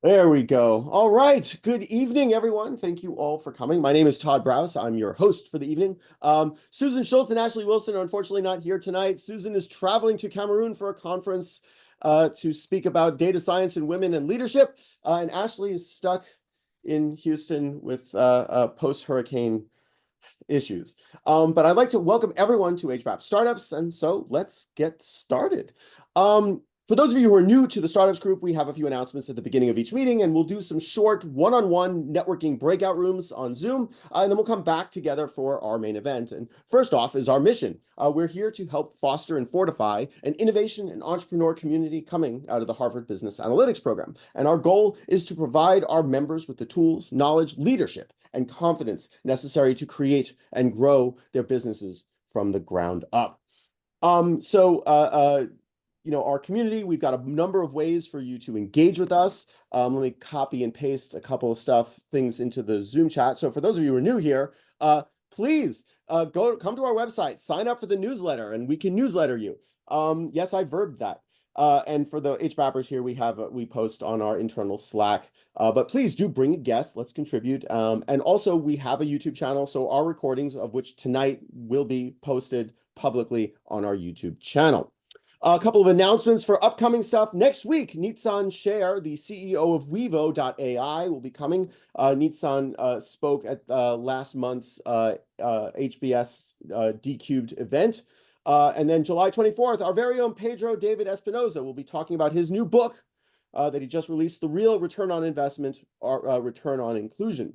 There we go. All right. Good evening, everyone. Thank you all for coming. My name is Todd Brous. I'm your host for the evening. Susan Schultz and Ashley Wilson are unfortunately not here tonight. Susan is traveling to Cameroon for a conference to speak about data science and women and leadership. And Ashley is stuck in Houston with post-hurricane issues. But I'd like to welcome everyone to HBAP Startups, and so let's get started. For those of you who are new to the Startups group, we have a few announcements at the beginning of each meeting, and we'll do some short one-on-one networking breakout rooms on Zoom, and then we'll come back together for our main event. And first off is our mission. We're here to help foster and fortify an innovation and entrepreneur community coming out of the Harvard Business Analytics program. And our goal is to provide our members with the tools, knowledge, leadership, and confidence necessary to create and grow their businesses from the ground up. Our community, we've got a number of ways for you to engage with us. Let me copy and paste a couple of things into the Zoom chat. So for those of you who are new here, please come to our website, sign up for the newsletter, and we can newsletter you. Yes, I verbed that. And for the HBAPers here, we post on our internal Slack. But please do bring a guest. Let's contribute. And also, we have a YouTube channel. So our recordings, of which tonight will be posted publicly on our YouTube channel. A couple of announcements for upcoming stuff. Next week, Nitsan Sher, the CEO of Wevo.ai, will be coming. Nitsan spoke at last month's HBS D-Cubed event. And then July 24th, our very own Pedro David Espinoza will be talking about his new book that he just released, The Real Return on Investment, or Return on Inclusion.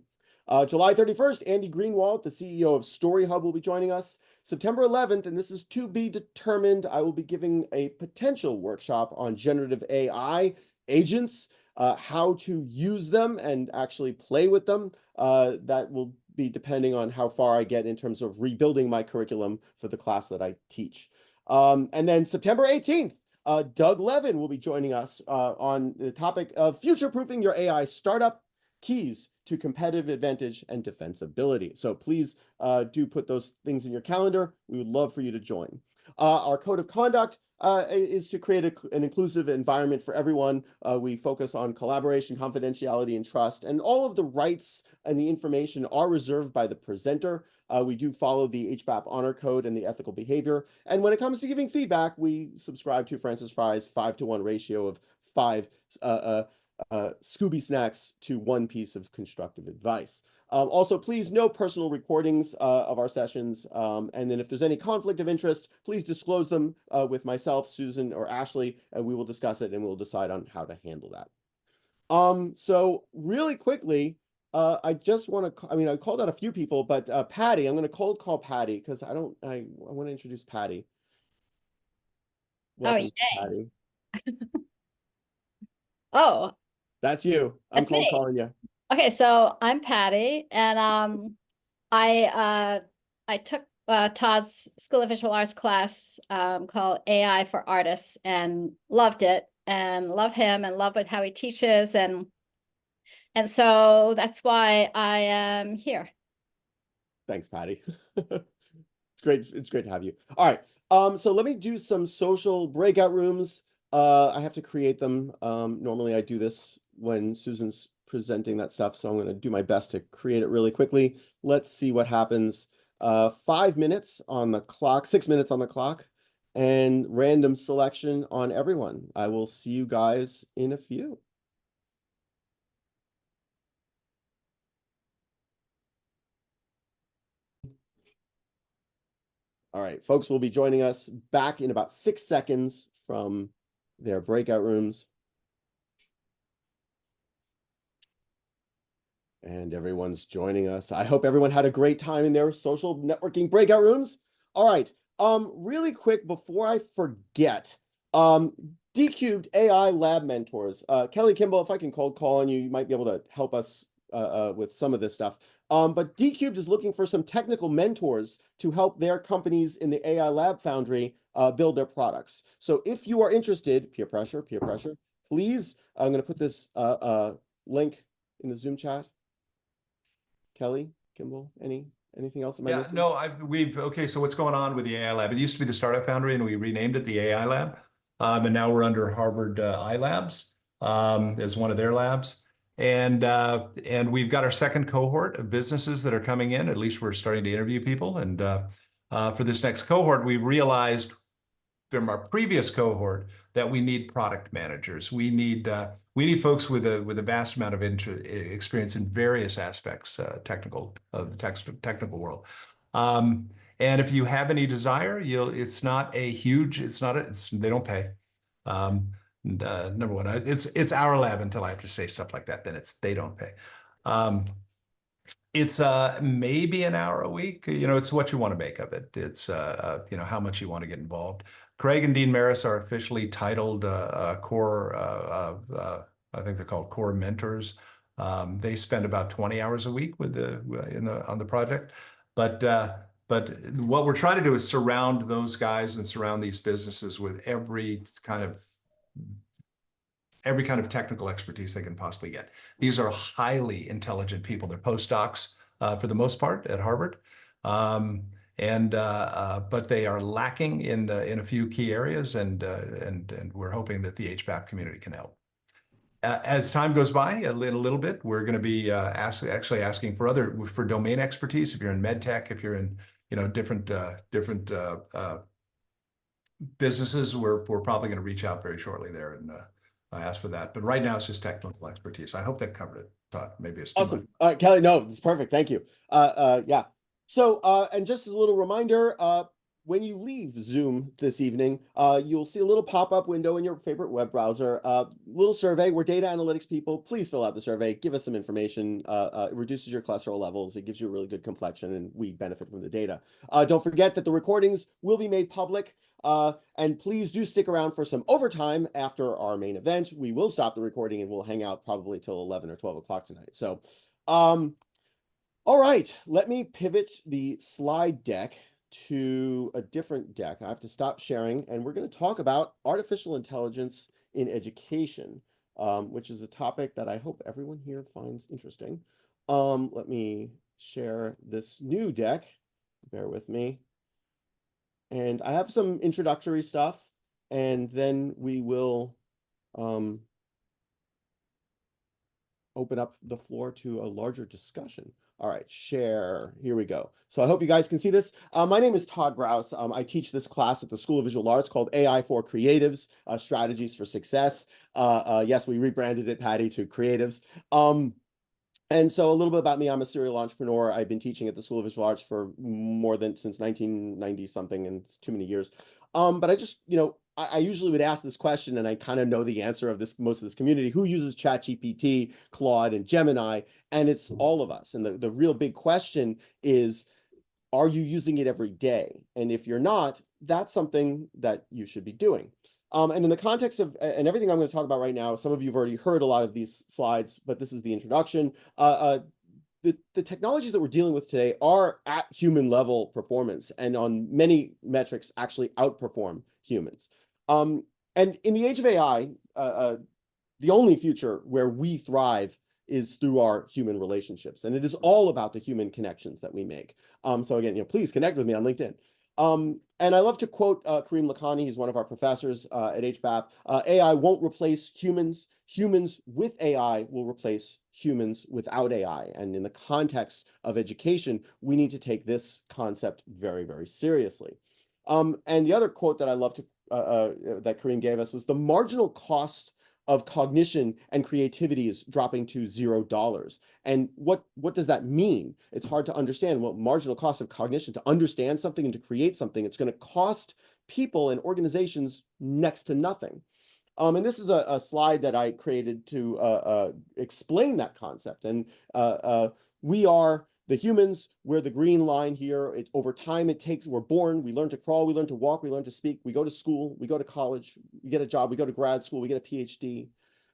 July 31st, Andy Greenwald, the CEO of StoryHub, will be joining us. September 11th, and this is to be determined, I will be giving a potential workshop on generative AI agents, how to use them and actually play with them. That will be depending on how far I get in terms of rebuilding my curriculum for the class that I teach. And then September 18th, Doug Levin will be joining us on the topic of future-proofing your AI startup, keys to competitive advantage and defensibility. So please do put those things in your calendar. We would love for you to join. Our code of conduct is to create an inclusive environment for everyone. We focus on collaboration, confidentiality, and trust, and all of the rights and the information are reserved by the presenter. We do follow the HBAP honor code and the ethical behavior. And when it comes to giving feedback, we subscribe to Francis Fry's 5-to-1 ratio of 5 Scooby snacks to 1 piece of constructive advice. Also, please, no personal recordings of our sessions. And then if there's any conflict of interest, please disclose them with myself, Susan, or Ashley, and we will discuss it and we'll decide on how to handle that. So really quickly, I just want to, I called out a few people, but Patty, I'm going to cold call Patty because I want to introduce Patty. Welcome, Patty. Oh, that's you. I'm cold calling you. Okay, so I'm Patty, and I took Todd's School of Visual Arts class called AI for Artists and loved it and love him and love how he teaches and so that's why I am here. Thanks, Patty. It's great to have you. All right. So let me do some social breakout rooms. I have to create them. Normally I do this when Susan's presenting that stuff, so I'm going to do my best to create it really quickly. Let's see what happens. 5 minutes on the clock, 6 minutes on the clock, and random selection on everyone. I will see you guys in a few. All right, folks will be joining us back in about 6 seconds from their breakout rooms. And everyone's joining us. I hope everyone had a great time in their social networking breakout rooms. All right, really quick before I forget, D-Cubed AI Lab Mentors. Kelly Kimball, if I can cold call on you, you might be able to help us with some of this stuff. But D-Cubed is looking for some technical mentors to help their companies in the AI Lab Foundry build their products. So if you are interested, peer pressure, please, I'm going to put this link in the Zoom chat. Kelly, Kimball, anything else? Yeah, no, okay, so what's going on with the AI Lab? It used to be the Startup Foundry and we renamed it the AI Lab. And now we're under Harvard iLabs. as one of their labs. And we've got our second cohort of businesses that are coming in. At least we're starting to interview people. And for this next cohort, we realized from our previous cohort that we need product managers. We need folks with a vast amount of experience in various aspects technical of the technical world. And if you have any desire, it's not a huge. They don't pay. Number one, it's our lab until I have to say stuff like that. Then they don't pay. It's maybe an hour a week. It's what you want to make of it. It's how much you want to get involved. Craig and Dean Maris are officially titled core. I think they're called core mentors. They spend about 20 hours a week on the project. But what we're trying to do is surround those guys and surround these businesses with every kind of technical expertise they can possibly get. These are highly intelligent people. They're postdocs for the most part at Harvard, but they are lacking in a few key areas, and we're hoping that the HBAP community can help. As time goes by, a little bit, we're going to be actually asking for domain expertise. If you're in medtech, if you're in different businesses, we're probably going to reach out very shortly there and ask for that. But right now, it's just technical expertise. I hope that covered it, Todd. Maybe it's too Awesome. much. Kelly, no, it's perfect. Thank you. Yeah. So, and just as a little reminder, when you leave Zoom this evening, you'll see a little pop-up window in your favorite web browser, little survey. We're data analytics people. Please fill out the survey. Give us some information. It reduces your cholesterol levels. It gives you a really good complexion, and we benefit from the data. Don't forget that the recordings will be made public. And please do stick around for some overtime after our main event. We will stop the recording and we'll hang out probably till 11 or 12 o'clock tonight. So, all right, let me pivot the slide deck to a different deck. I have to stop sharing, and we're going to talk about artificial intelligence in education, which is a topic that I hope everyone here finds interesting. Let me share this new deck. Bear with me. And I have some introductory stuff, and then we will open up the floor to a larger discussion. All right, share. Here we go. So I hope you guys can see this. My name is Todd Brous. I teach this class at the School of Visual Arts called AI for Creatives, Strategies for Success. Yes, we rebranded it, Patty, to Creatives. And so a little bit about me, I'm a serial entrepreneur. I've been teaching at the School of Visual Arts for since 1990 something, and it's too many years. But I just, I usually would ask this question, and I kind of know the answer of most of this community, who uses ChatGPT, Claude, and Gemini, and it's all of us. And the real big question is, are you using it every day? And if you're not, that's something that you should be doing. And in the context of, and everything I'm going to talk about right now, some of you have already heard a lot of these slides, but this is the introduction. The technologies that we're dealing with today are at human level performance, and on many metrics actually outperform humans. And in the age of AI, the only future where we thrive is through our human relationships. And it is all about the human connections that we make. So again, please connect with me on LinkedIn. And I love to quote Karim Lakhani. He's one of our professors at HBAP. AI won't replace humans. Humans with AI will replace humans without AI. And in the context of education, we need to take this concept very, very seriously. And the other quote that I love to that Karim gave us was, the marginal cost of cognition and creativity is dropping to $0. And what does that mean? It's hard to understand. What marginal cost of cognition, to understand something and to create something, it's going to cost people and organizations next to nothing. And this is a slide that I created to explain that concept. And we are the humans. We're the green line here. Over time, we're born, we learn to crawl, we learn to walk, we learn to speak, we go to school, we go to college, we get a job, we go to grad school, we get a PhD.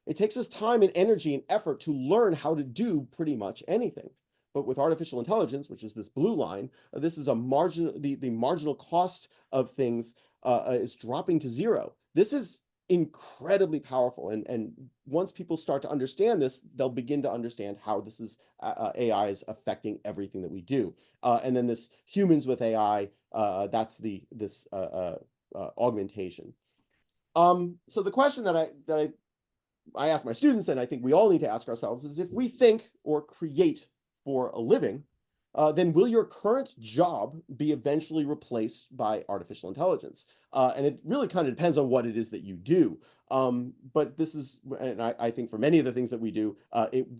It takes us time and energy and effort to learn how to do pretty much anything. But with artificial intelligence, which is this blue line, this is the marginal cost of things is dropping to $0. This is incredibly powerful. And once people start to understand this, they'll begin to understand how this is AI is affecting everything that we do. And then this humans with AI, that's this augmentation. So the question that I I ask my students, and I think we all need to ask ourselves, is if we think or create for a living, then will your current job be eventually replaced by artificial intelligence? And it really kind of depends on what it is that you do. But this is, and I think for many of the things that we do,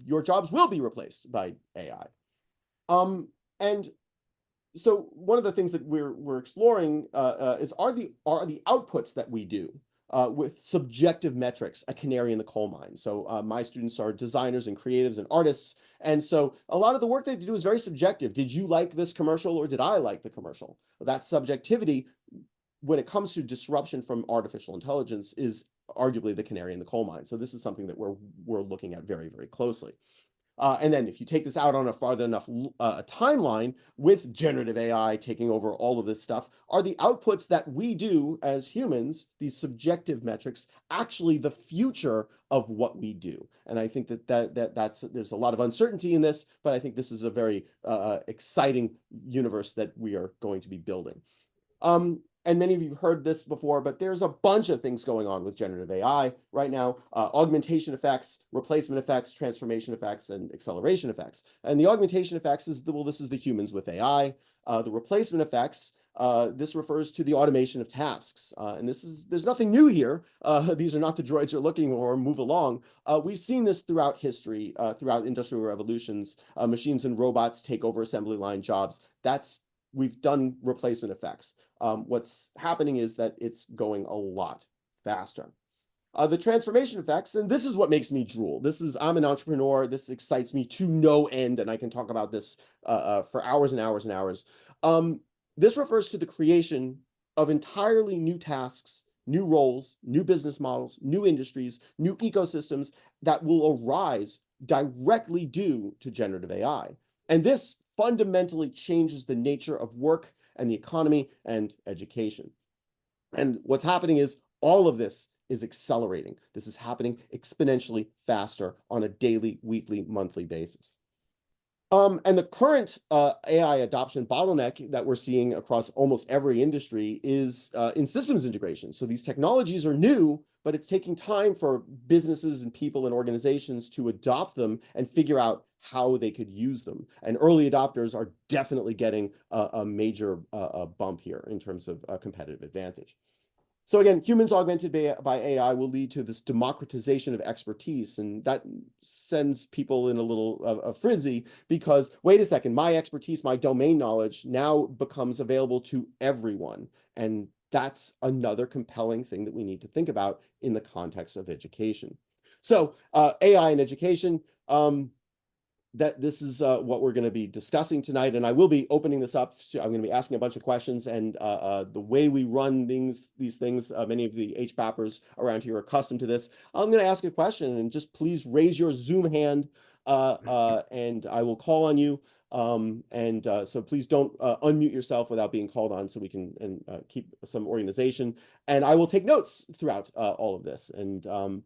your jobs will be replaced by AI. And so one of the things that we're exploring is are the outputs that we do with subjective metrics a canary in the coal mine. So my students are designers and creatives and artists, and so a lot of the work they do is very subjective. Did you like this commercial, or did I like the commercial? That subjectivity, when it comes to disruption from artificial intelligence, is arguably the canary in the coal mine. So this is something that we're looking at very, very closely. And then if you take this out on a farther enough timeline, with generative AI taking over all of this stuff, are the outputs that we do as humans, these subjective metrics, actually the future of what we do? And I think that's there's a lot of uncertainty in this, but I think this is a very exciting universe that we are going to be building. And many of you have heard this before, but there's a bunch of things going on with generative AI right now: augmentation effects, replacement effects, transformation effects, and acceleration effects. And the augmentation effects is this is the humans with AI. The replacement effects, this refers to the automation of tasks. And there's nothing new here. These are not the droids you're looking for. Move along. We've seen this throughout history, throughout industrial revolutions. Machines and robots take over assembly line jobs. We've done replacement effects. What's happening is that it's going a lot faster. The transformation effects, and this is what makes me drool. I'm an entrepreneur. This excites me to no end, and I can talk about this for hours and hours and hours. This refers to the creation of entirely new tasks, new roles, new business models, new industries, new ecosystems that will arise directly due to generative AI. And this fundamentally changes the nature of work and the economy and education. And what's happening is all of this is accelerating. This is happening exponentially faster on a daily, weekly, monthly basis. And the current AI adoption bottleneck that we're seeing across almost every industry is in systems integration. So these technologies are new, but it's taking time for businesses and people and organizations to adopt them and figure out how they could use them. And early adopters are definitely getting a major bump here in terms of competitive advantage. So again, humans augmented by AI will lead to this democratization of expertise, and that sends people in a little frizzy, because wait a second, my expertise, my domain knowledge now becomes available to everyone. And that's another compelling thing that we need to think about in the context of education. So AI in education, this is what we're going to be discussing tonight, and I will be opening this up. I'm going to be asking a bunch of questions, and the way we run these things, many of the HBAPers around here are accustomed to this. I'm going to ask a question, and just please raise your Zoom hand, and I will call on you. So please don't unmute yourself without being called on, so we can keep some organization. And I will take notes throughout all of this.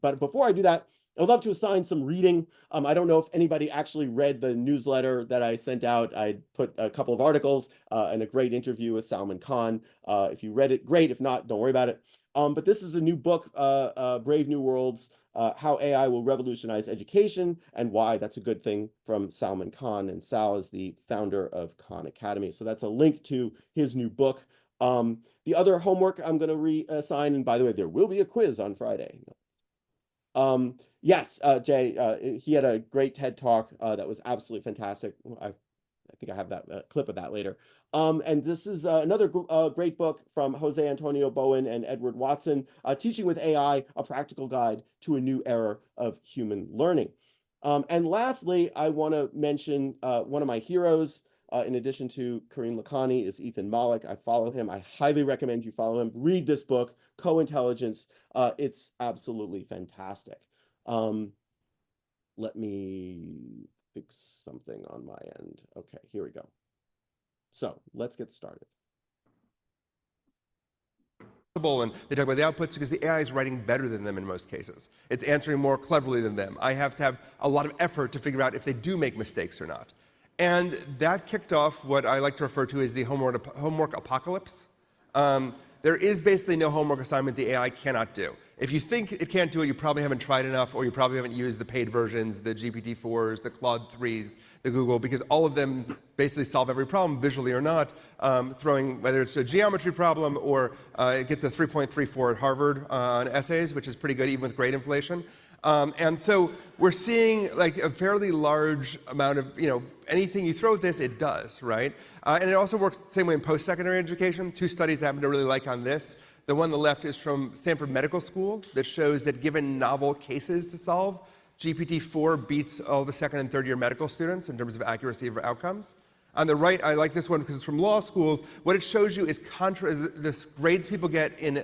But before I do that, I would love to assign some reading. I don't know if anybody actually read the newsletter that I sent out. I put a couple of articles and a great interview with Salman Khan. If you read it, great. If not, don't worry about it. But this is a new book, Brave New Worlds, How AI Will Revolutionize Education and Why That's a Good Thing, from Salman Khan. And Sal is the founder of Khan Academy. So that's a link to his new book. The other homework I'm going to reassign, and by the way, there will be a quiz on Friday. Yes, Jay, he had a great TED talk that was absolutely fantastic. I think I have that clip of that later. And this is another great book from Jose Antonio Bowen and Edward Watson, Teaching with AI, A Practical Guide to a New Era of Human Learning. And lastly, I want to mention one of my heroes, in addition to Kareem Lakhani, is Ethan Malik. I follow him. I highly recommend you follow him. Read this book, Co-Intelligence. It's absolutely fantastic. Let me fix something on my end. Okay, here we go. So let's get started. And they talk about the outputs because the AI is writing better than them in most cases. It's answering more cleverly than them. I have to have a lot of effort to figure out if they do make mistakes or not. And that kicked off what I like to refer to as the homework apocalypse. There is basically no homework assignment the AI cannot do. If you think it can't do it, you probably haven't tried enough, or you probably haven't used the paid versions, the GPT-4s, the Claude 3s, the Google, because all of them basically solve every problem, visually or not, throwing, whether it's a geometry problem or it gets a 3.34 at Harvard on essays, which is pretty good even with grade inflation. And so we're seeing like a fairly large amount of, anything you throw at this, it does, right? And it also works the same way in post-secondary education. Two studies I happen to really like on this. The one on the left is from Stanford Medical School that shows that given novel cases to solve, GPT-4 beats all the second and third year medical students in terms of accuracy of outcomes. On the right, I like this one because it's from law schools. What it shows you is the grades people get in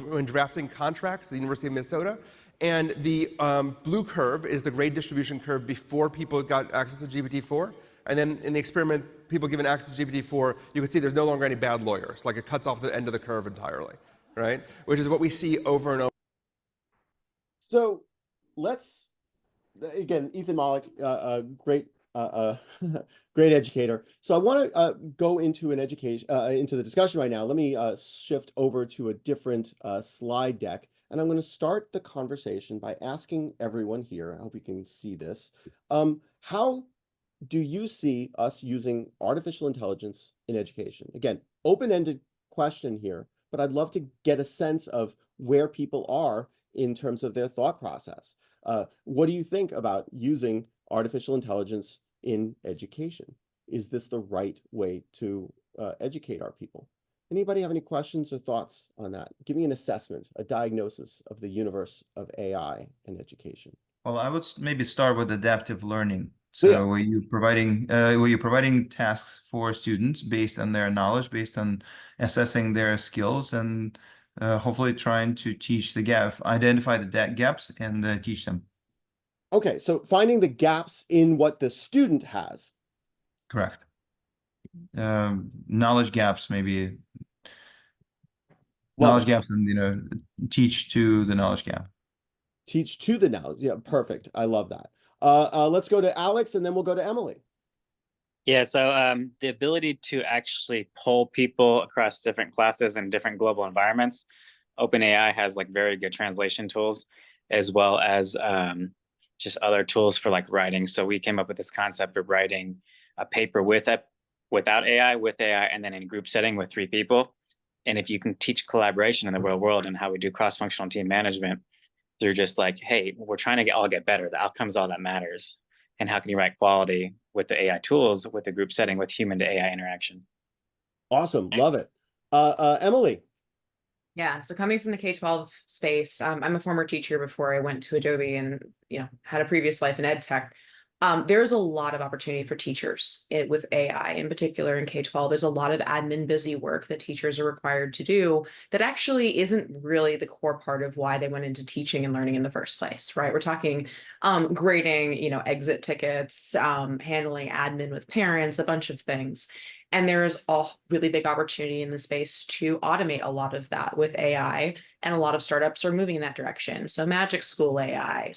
when drafting contracts at the University of Minnesota. And the blue curve is the grade distribution curve before people got access to GPT-4. And then in the experiment, people given access to GPT-4, you can see there's no longer any bad lawyers. Like it cuts off the end of the curve entirely, right? Which is what we see over and over. So let's, again, Ethan Malik, great, great educator. So I want to go into into the discussion right now. Let me shift over to a different slide deck. And I'm going to start the conversation by asking everyone here, I hope you can see this, how do you see us using artificial intelligence in education? Again, open-ended question here, but I'd love to get a sense of where people are in terms of their thought process. What do you think about using artificial intelligence in education? Is this the right way to educate our people? Anybody have any questions or thoughts on that? Give me an assessment, a diagnosis of the universe of AI in education. Well, I would maybe start with adaptive learning. So where you're providing tasks for students based on their knowledge, based on assessing their skills, and hopefully trying to teach the gap, identify the gaps and teach them. Okay, so finding the gaps in what the student has. Correct. Knowledge gaps, maybe. Knowledge gaps, and teach to the knowledge gap. Teach to the knowledge. Yeah, perfect. I love that. Let's go to Alex, and then we'll go to Emily. Yeah, so the ability to actually pull people across different classes and different global environments, OpenAI has like very good translation tools, as well as just other tools for like writing. So we came up with this concept of writing a paper without AI, with AI, and then in group setting with 3 people. And if you can teach collaboration in the real world and how we do cross-functional team management, they're just like, hey, we're trying to all get better. The outcome is all that matters. And how can you write quality with the AI tools, with the group setting, with human to AI interaction? Awesome. Love it. Emily. Yeah, so coming from the K-12 space, I'm a former teacher before I went to Adobe and had a previous life in EdTech. There's a lot of opportunity for teachers with AI, in particular in K-12. There's a lot of admin busy work that teachers are required to do that actually isn't really the core part of why they went into teaching and learning in the first place, right? We're talking grading, exit tickets, handling admin with parents, a bunch of things. And there is a really big opportunity in the space to automate a lot of that with AI, and a lot of startups are moving in that direction. So Magic School AI,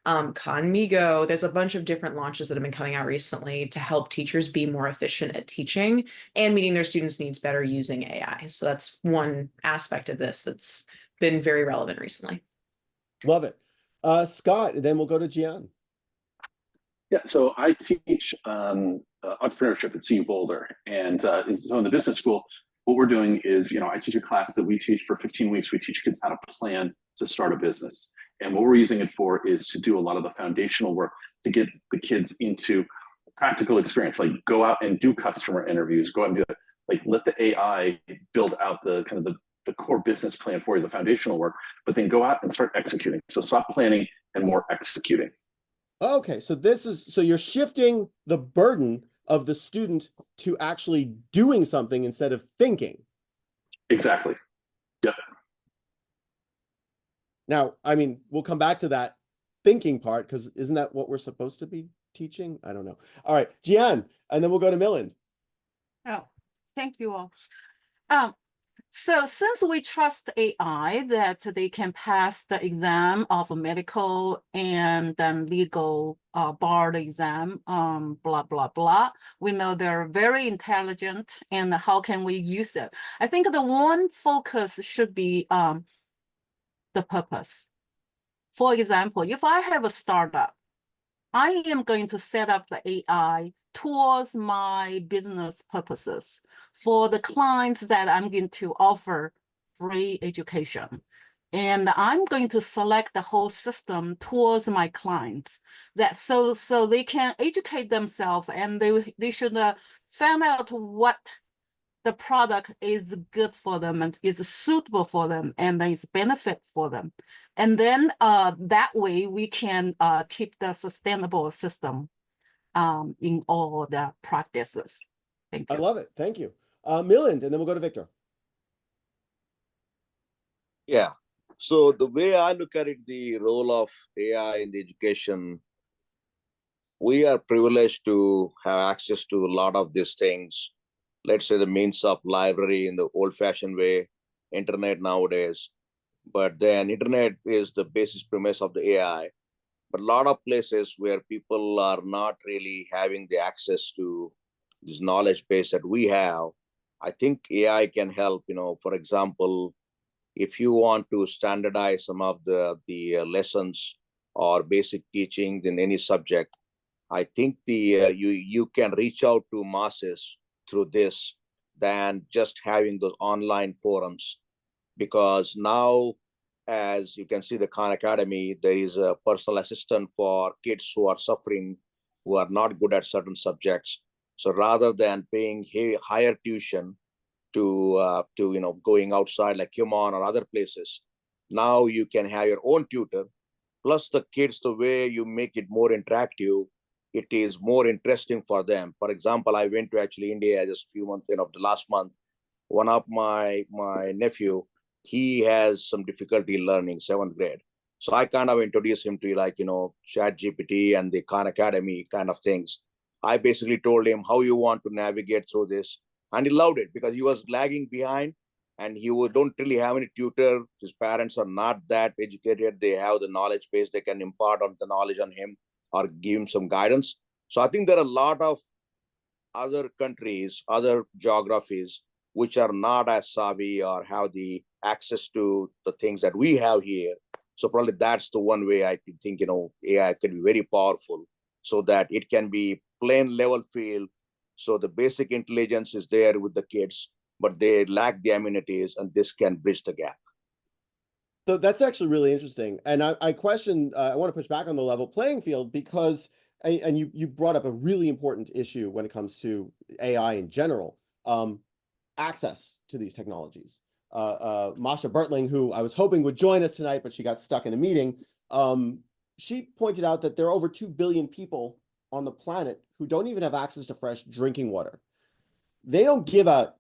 Conmigo, there's a bunch of different launches that have been coming out recently to help teachers be more efficient at teaching and meeting their students' needs better using AI. So that's one aspect of this that's been very relevant recently. Love it. Scott, and then we'll go to Gian. Yeah, so I teach entrepreneurship at CU Boulder, and so in the business school, what we're doing is, I teach a class that we teach for 15 weeks. We teach kids how to plan to start a business. And what we're using it for is to do a lot of the foundational work to get the kids into practical experience, like go out and do customer interviews, go out and do like let the AI build out the kind of the core business plan for you, the foundational work, but then go out and start executing. So stop planning and more executing. Okay, so so you're shifting the burden of the student to actually doing something instead of thinking. Exactly. Yep. Now, I mean, we'll come back to that thinking part, because isn't that what we're supposed to be teaching? I don't know. All right, Gian, and then we'll go to Milind. Oh, thank you all. So since we trust AI that they can pass the exam of a medical and then legal bar exam, blah, blah, blah, we know they're very intelligent, and how can we use it? I think the one focus should be the purpose. For example, if I have a startup, I am going to set up the AI towards my business purposes for the clients that I'm going to offer free education. And I'm going to select the whole system towards my clients that so they can educate themselves, and they should find out what the product is good for them and is suitable for them and is benefit for them. And then that way we can keep the sustainable system in all the practices. Thank you. I love it. Thank you. Milind, and then we'll go to Victor. Yeah. So the way I look at it, the role of AI in the education, we are privileged to have access to a lot of these things. Let's say the means of library in the old-fashioned way, internet nowadays. But then internet is the basis premise of the AI. But a lot of places where people are not really having the access to this knowledge base that we have, I think AI can help. For example, if you want to standardize some of the lessons or basic teaching in any subject, I think you can reach out to masses through this than just having those online forums. Because now, as you can see, the Khan Academy, there is a personal assistant for kids who are suffering, who are not good at certain subjects. So rather than paying higher tuition to going outside like Human or other places, now you can have your own tutor. Plus the kids, the way you make it more interactive, it is more interesting for them. For example, I went to actually India just a few months, the last month. One of my nephew, he has some difficulty learning 7th grade. So I kind of introduced him to Chat GPT and the Khan Academy kind of things. I basically told him how you want to navigate through this. And he loved it because he was lagging behind and he don't really have any tutor. His parents are not that educated. They have the knowledge base. They can impart on the knowledge on him or give him some guidance. So I think there are a lot of other countries, other geographies, which are not as savvy or have the access to the things that we have here. So probably that's the one way I think, AI can be very powerful so that it can be plain level field. So the basic intelligence is there with the kids, but they lack the amenities, and this can bridge the gap. So that's actually really interesting. And I question, I want to push back on the level playing field because, and you brought up a really important issue when it comes to AI in general, access to these technologies. Masha Bertling, who I was hoping would join us tonight, but she got stuck in a meeting, she pointed out that there are over 2 billion people on the planet who don't even have access to fresh drinking water. They don't give a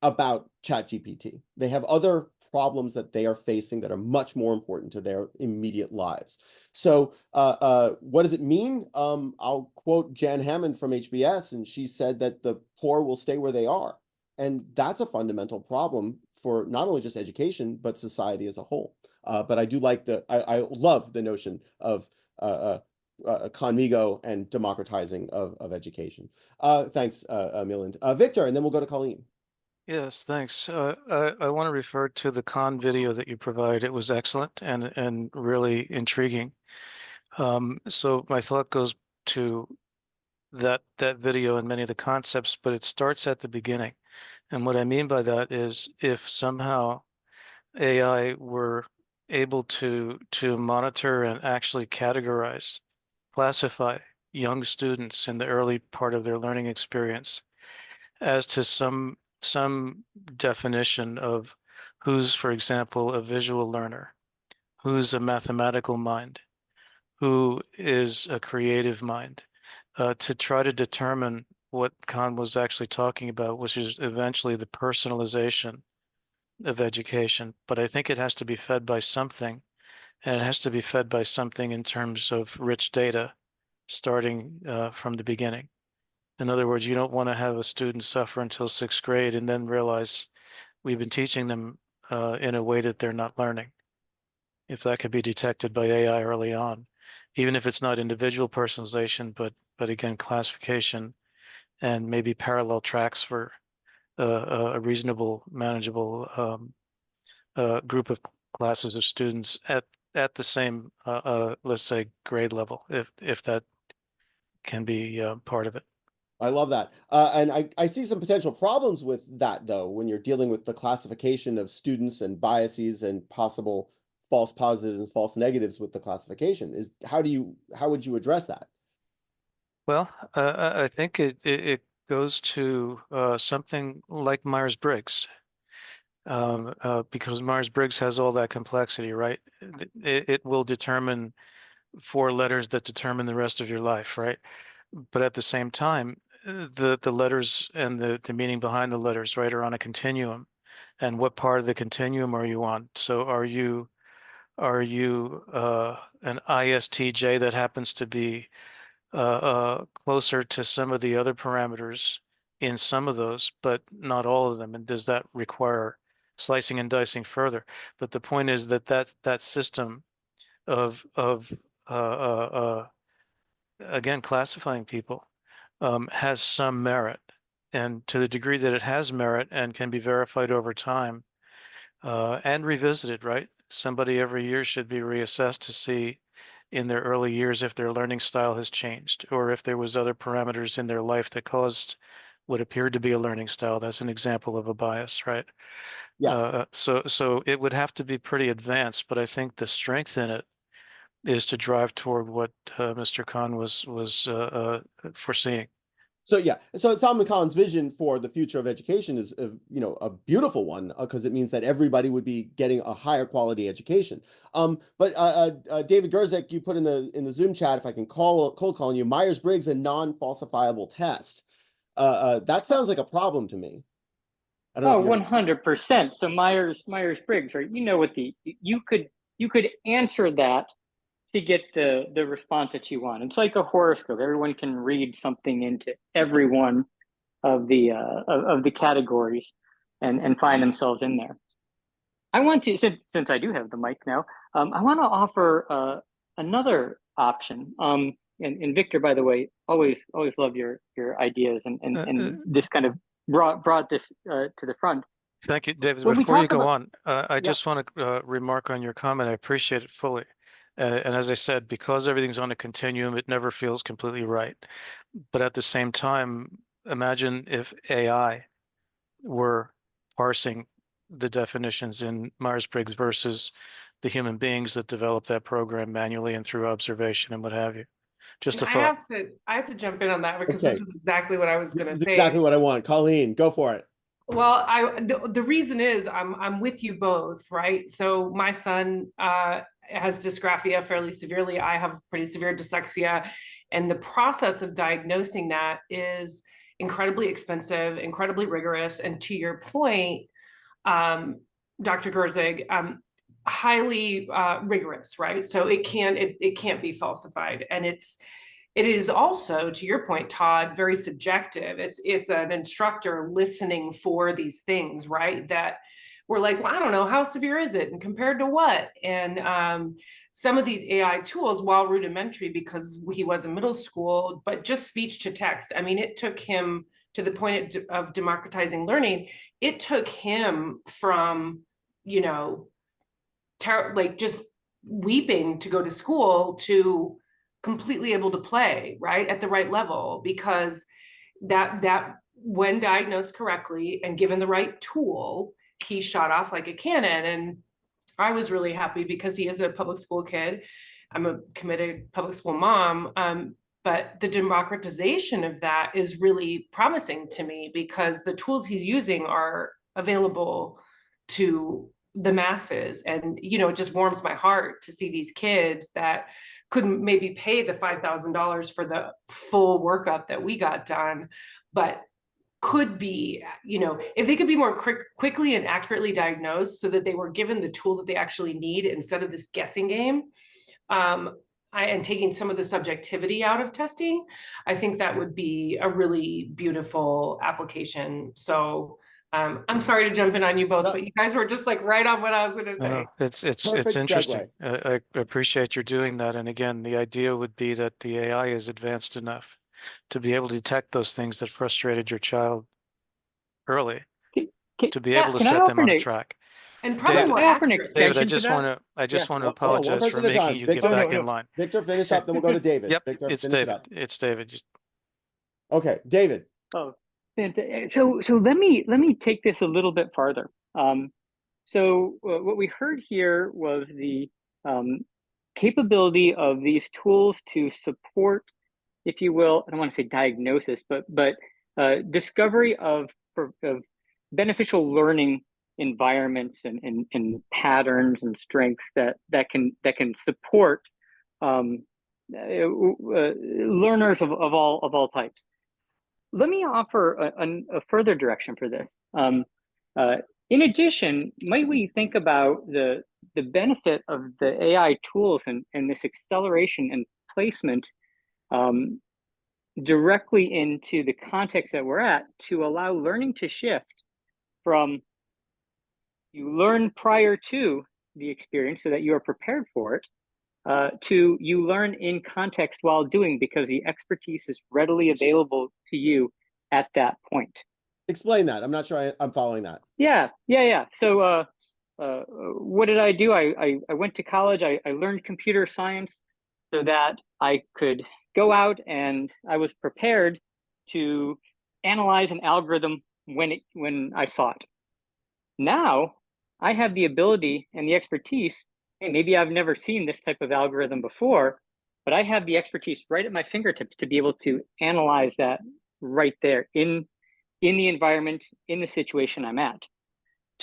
about ChatGPT. They have other problems that they are facing that are much more important to their immediate lives. So what does it mean? I'll quote Jan Hammond from HBS, and she said that the poor will stay where they are. And that's a fundamental problem for not only just education, but society as a whole. But I do like I love the notion of conmigo and democratizing of education. Thanks, Milind. Victor, and then we'll go to Colleen. Yes, thanks. I want to refer to the Khan video that you provided. It was excellent and really intriguing. So my thought goes to that video and many of the concepts, but it starts at the beginning. And what I mean by that is if somehow AI were able to monitor and actually categorize, classify young students in the early part of their learning experience as to some definition of who's, for example, a visual learner, who's a mathematical mind, who is a creative mind, to try to determine what Khan was actually talking about, which is eventually the personalization of education. But I think it has to be fed by something, and it has to be fed by something in terms of rich data starting from the beginning. In other words, you don't want to have a student suffer until 6th grade and then realize we've been teaching them in a way that they're not learning. If that could be detected by AI early on, even if it's not individual personalization, but again, classification and maybe parallel tracks for a reasonable, manageable group of classes of students at the same, let's say, grade level, if that can be part of it. I love that. And I see some potential problems with that, though, when you're dealing with the classification of students and biases and possible false positives and false negatives with the classification. How would you address that? Well, I think it goes to something like Myers-Briggs, because Myers-Briggs has all that complexity, right? It will determine 4 letters that determine the rest of your life, right? But at the same time, the letters and the meaning behind the letters, right, are on a continuum. And what part of the continuum are you on? So are you an ISTJ that happens to be closer to some of the other parameters in some of those, but not all of them? And does that require slicing and dicing further? But the point is that system of again, classifying people has some merit. And to the degree that it has merit and can be verified over time and revisited, right? Somebody every year should be reassessed to see in their early years if their learning style has changed, or if there was other parameters in their life that caused what appeared to be a learning style. That's an example of a bias, right? Yes. So it would have to be pretty advanced, but I think the strength in it is to drive toward what Mr. Khan was foreseeing. So yeah, so Salman Khan's vision for the future of education is, a beautiful one, because it means that everybody would be getting a higher quality education. But David Gurzek, you put in the Zoom chat, if I can cold calling you, Myers-Briggs, a non-falsifiable test. That sounds like a problem to me. I don't know. 100%. So Myers-Briggs, right? You know what you could answer that to get the response that you want. It's like a horoscope. Everyone can read something into every one of the categories and find themselves in there. I want to, since I do have the mic now, I want to offer another option. And Victor, by the way, always love your ideas and this kind of brought this to the front. Thank you, David. When Before you go about, on, I just want to remark on your comment. I appreciate it fully. And as I said, because everything's on a continuum, it never feels completely right. But at the same time, imagine if AI were parsing the definitions in Myers-Briggs versus the human beings that develop that program manually and through observation and what have you. Just a thought. I have to jump in on that because this is exactly what I was going to say. Exactly what I want. Colleen, go for it. Well, the reason is I'm with you both, right? So my son has dysgraphia fairly severely. I have pretty severe dyslexia, and the process of diagnosing that is incredibly expensive, incredibly rigorous, and to your point, Dr. Gurzig, highly rigorous, right? So it can't be falsified, and it is also, to your point, Todd, very subjective. It's an instructor listening for these things, right? That we're like, well, I don't know, how severe is it? And compared to what? And some of these AI tools, while rudimentary because he was in middle school, but just speech to text. I mean, it took him to the point of democratizing learning. It took him from, like just weeping to go to school to completely able to play right at the right level, because that when diagnosed correctly and given the right tool, he shot off like a cannon. And I was really happy because he is a public school kid. I'm a committed public school mom. But the democratization of that is really promising to me because the tools he's using are available to the masses. And, it just warms my heart to see these kids that couldn't maybe pay the $5,000 for the full workup that we got done, but could be, if they could be more quickly and accurately diagnosed so that they were given the tool that they actually need instead of this guessing game, and taking some of the subjectivity out of testing, I think that would be a really beautiful application. So I'm sorry to jump in on you both, but you guys were just like right on what I was going to say. It's interesting. I appreciate you doing that. And again, the idea would be that the AI is advanced enough to be able to detect those things that frustrated your child early, to be able to set them on a track. And probably David, more I offer an accurate. David, extension to that. I just Yeah. want to Hold on, one apologize for person at a making time. you Victor, get back no. in line. Victor, finish up, then we'll go to David. Yep, Victor, it's finish it David. up. It's David. Just Okay, David. Oh, so let me take this a little bit farther. What we heard here was the capability of these tools to support, if you will, I don't want to say diagnosis, but discovery of beneficial learning environments and patterns and strengths that can support learners of all types. Let me offer a further direction for this. In addition, might we think about the benefit of the AI tools and this acceleration and placement directly into the context that we're at to allow learning to shift from you learn prior to the experience so that you are prepared for it, to you learn in context while doing, because the expertise is readily available to you at that point. Explain that. I'm not sure I'm following that. Yeah. So what did I do? I went to college. I learned computer science so that I could go out, and I was prepared to analyze an algorithm when I saw it. Now I have the ability and the expertise. Hey, maybe I've never seen this type of algorithm before, but I have the expertise right at my fingertips to be able to analyze that right there in the environment, in the situation I'm at.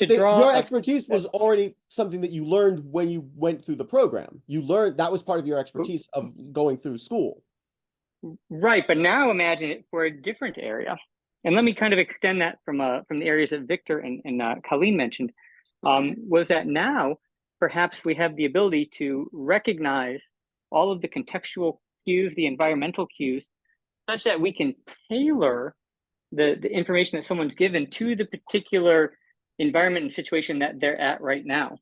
Your expertise was already something that you learned when you went through the program. You learned that was part of your expertise of going through school. Right, but now imagine it for a different area. And let me kind of extend that from the areas that Victor and Colleen mentioned, was that now perhaps we have the ability to recognize all of the contextual cues, the environmental cues, such that we can tailor the information that someone's given to the particular environment and situation that they're at right now.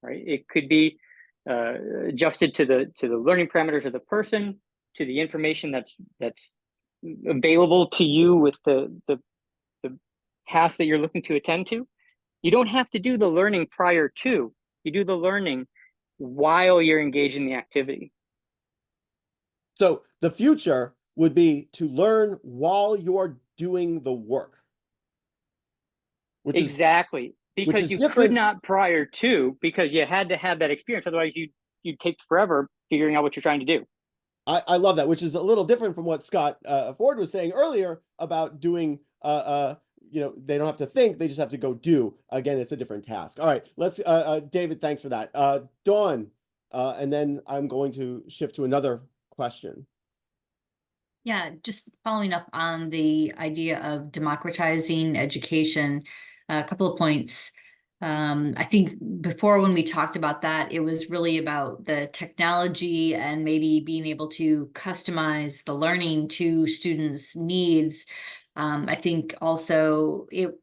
Right, it could be adjusted to the learning parameters of the person, to the information that's available to you with the task that you're looking to attend to. You don't have to do the learning prior to. You do the learning while you're engaged in the activity. So the future would be to learn while you're doing the work. Exactly. Because you could not prior to, because you had to have that experience. Otherwise, you'd take forever figuring out what you're trying to do. I love that, which is a little different from what Scott Ford was saying earlier about doing, they don't have to think, they just have to go do. Again, it's a different task. All right, let's, David, thanks for that. Dawn, and then I'm going to shift to another question. Yeah, just following up on the idea of democratizing education, a couple of points. I think before when we talked about that, it was really about the technology and maybe being able to customize the learning to students' needs. I think also it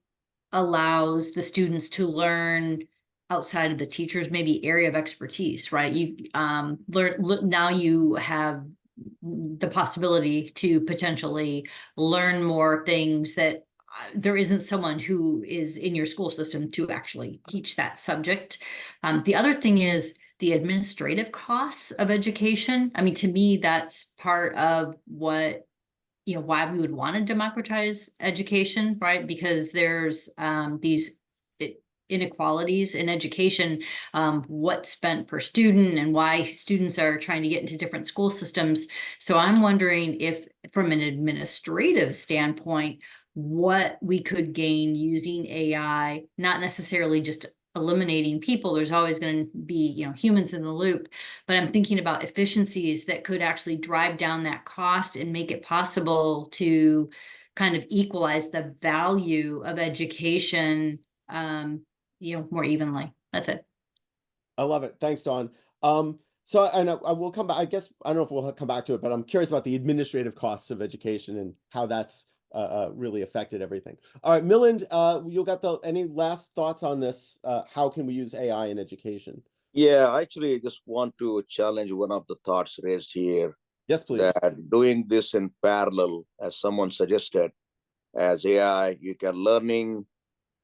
allows the students to learn outside of the teacher's maybe area of expertise, right? You now you have the possibility to potentially learn more things that there isn't someone who is in your school system to actually teach that subject. The other thing is the administrative costs of education. I mean, to me, that's part of what, why we would want to democratize education, right? Because there's these inequalities in education, what's spent per student and why students are trying to get into different school systems. So I'm wondering if from an administrative standpoint, what we could gain using AI, not necessarily just eliminating people. There's always going to be, humans in the loop, but I'm thinking about efficiencies that could actually drive down that cost and make it possible to kind of equalize the value of education, more evenly. That's it. I love it. Thanks, Dawn. So I know I will come back. I guess I don't know if we'll come back to it, but I'm curious about the administrative costs of education and how that's really affected everything. All right, Milind, you got any last thoughts on this? How can we use AI in education? Yeah, actually, I just want to challenge one of the thoughts raised here. Yes, please. That doing this in parallel, as someone suggested, as AI, you can learning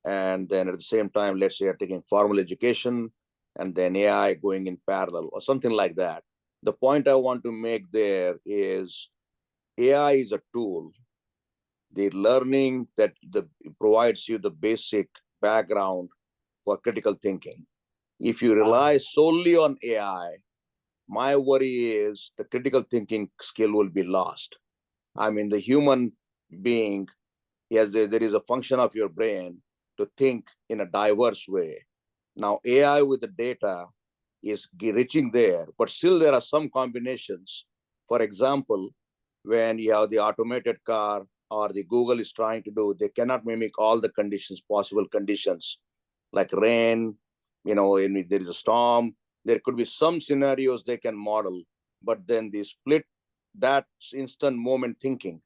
and then at the same time, let's say you're taking formal education and then AI going in parallel or something like that. The point I want to make there is AI is a tool. The learning that provides you the basic background for critical thinking. If you rely solely on AI, my worry is the critical thinking skill will be lost. I mean, the human being, yes, there is a function of your brain to think in a diverse way. Now, AI with the data is reaching there, but still there are some combinations. For example, when you have the automated car or the Google is trying to do, they cannot mimic all the conditions, possible conditions, like rain, if there is a storm, there could be some scenarios they can model, but then they split that instant moment thinking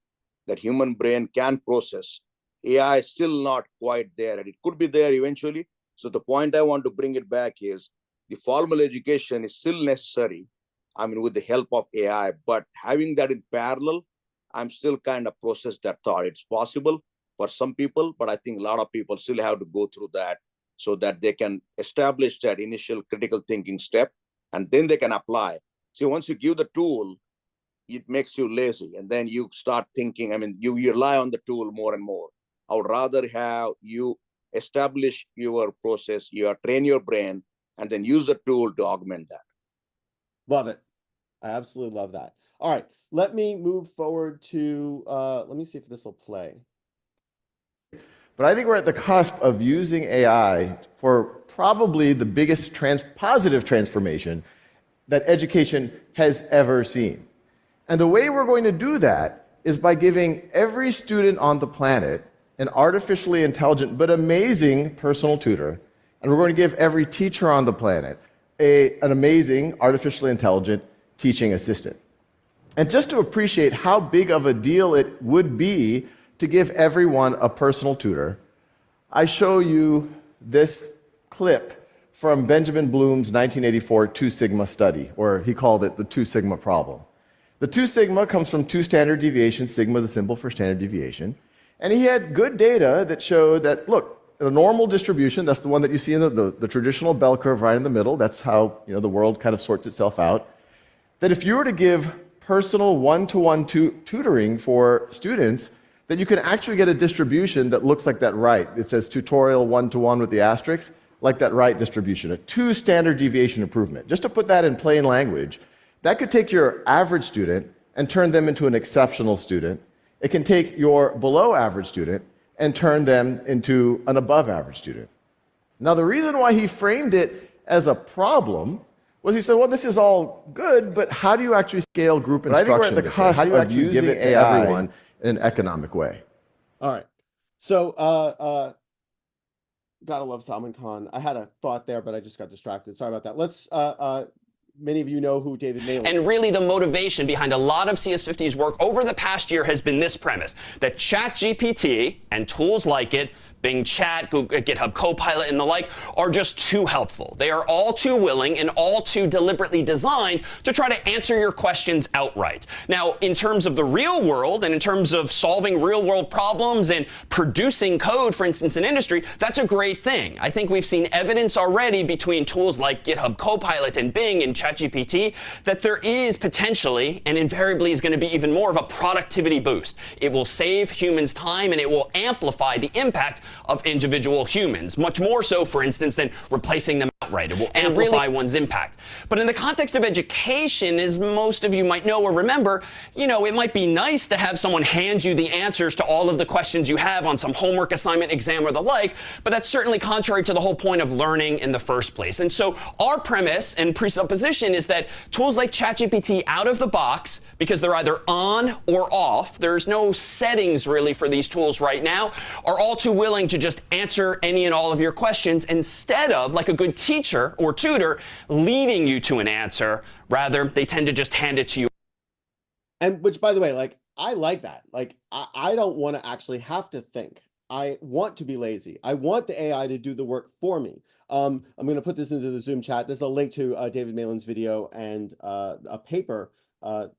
that human brain can process. AI is still not quite there, and it could be there eventually. So the point I want to bring it back is the formal education is still necessary, I mean, with the help of AI, but having that in parallel, I'm still kind of process that thought. It's possible for some people, but I think a lot of people still have to go through that so that they can establish that initial critical thinking step, and then they can apply. See, once you give the tool, it makes you lazy, and then you start thinking, I mean, you rely on the tool more and more. I would rather have you establish your process, you train your brain, and then use the tool to augment that. Love it. I absolutely love that. All right, let me move forward to, let me see if this will play. But I think we're at the cusp of using AI for probably the biggest positive transformation that education has ever seen. And the way we're going to do that is by giving every student on the planet an artificially intelligent but amazing personal tutor. And we're going to give every teacher on the planet an amazing artificially intelligent teaching assistant. And just to appreciate how big of a deal it would be to give everyone a personal tutor, I show you this clip from Benjamin Bloom's 1984 Two Sigma study, or he called it the Two Sigma problem. The Two Sigma comes from two standard deviations, sigma the symbol for standard deviation, and he had good data that showed that, look, a normal distribution, that's the one that you see in the traditional bell curve right in the middle, that's how the world kind of sorts itself out, that if you were to give personal one-to-one tutoring for students, that you can actually get a distribution that looks like that right. It says tutorial one-to-one with the asterisk, like that right distribution, a 2 standard deviation improvement. Just to put that in plain language, that could take your average student and turn them into an exceptional student. It can take your below average student and turn them into an above average student. Now, the reason why he framed it as a problem was he said, well, this is all good, but how do you actually scale group instruction? I think we're at the cusp how do you actually give it to everyone in an economic way? All right. So, gotta love Salman Khan. I had a thought there, but I just got distracted. Sorry about that. Let's, many of you know who David Malin is. And really the motivation behind a lot of CS50's work over the past year has been this premise, that ChatGPT and tools like it, Bing Chat, Google, GitHub Copilot, and the like, are just too helpful. They are all too willing and all too deliberately designed to try to answer your questions outright. Now, in terms of the real world and in terms of solving real world problems and producing code, for instance, in industry, that's a great thing. I think we've seen evidence already between tools like GitHub Copilot and Bing and ChatGPT that there is potentially and invariably is going to be even more of a productivity boost. It will save humans time and it will amplify the impact of individual humans, much more so, for instance, than replacing them outright. It will amplify one's impact. But in the context of education, as most of you might know or remember, it might be nice to have someone hand you the answers to all of the questions you have on some homework assignment, exam, or the like, but that's certainly contrary to the whole point of learning in the first place. And so our premise and presupposition is that tools like ChatGPT out of the box, because they're either on or off, there's no settings really for these tools right now, are all too willing to just answer any and all of your questions instead of, like a good teacher or tutor, leading you to an answer. Rather, they tend to just hand it to you. And which, by the way, I like that. I don't want to actually have to think. I want to be lazy. I want the AI to do the work for me. I'm going to put this into the Zoom chat. There's a link to David Malin's video and a paper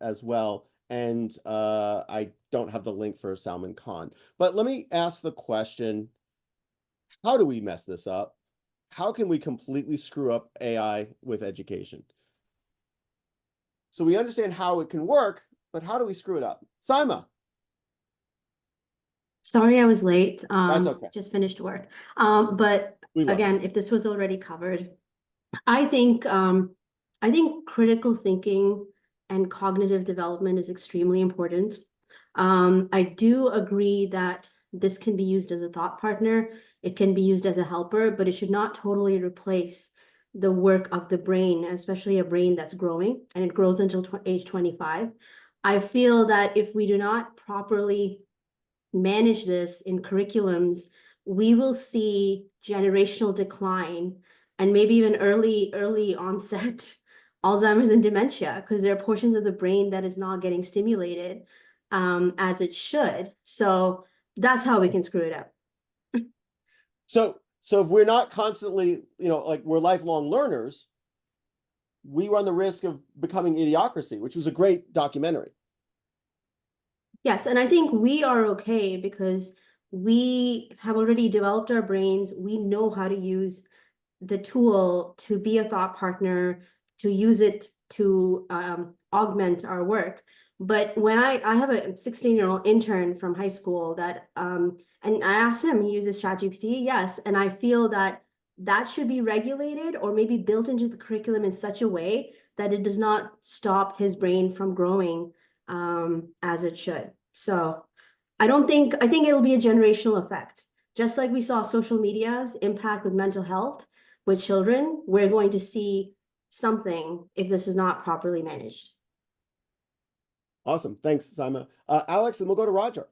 as well. And I don't have the link for Salman Khan. But let me ask the question, how do we mess this up? How can we completely screw up AI with education? So we understand how it can work, but how do we screw it up? Saima. Sorry I was late. That's okay. Just finished work. But again, if this was already covered, I think critical thinking and cognitive development is extremely important. I do agree that this can be used as a thought partner. It can be used as a helper, but it should not totally replace the work of the brain, especially a brain that's growing, and it grows until age 25. I feel that if we do not properly manage this in curriculums, we will see generational decline and maybe even early onset Alzheimer's and dementia, because there are portions of the brain that is not getting stimulated as it should. So that's how we can screw it up. So if we're not constantly, like we're lifelong learners, we run the risk of becoming Idiocracy, which was a great documentary. Yes, and I think we are okay because we have already developed our brains. We know how to use the tool to be a thought partner, to use it to augment our work. But when I have a 16-year-old intern from high school that, and I asked him, he uses ChatGPT, yes, and I feel that that should be regulated or maybe built into the curriculum in such a way that it does not stop his brain from growing as it should. So I think it'll be a generational effect. Just like we saw social media's impact with mental health with children, we're going to see something if this is not properly managed. Awesome. Thanks, Saima. Alex, and we'll go to Roger.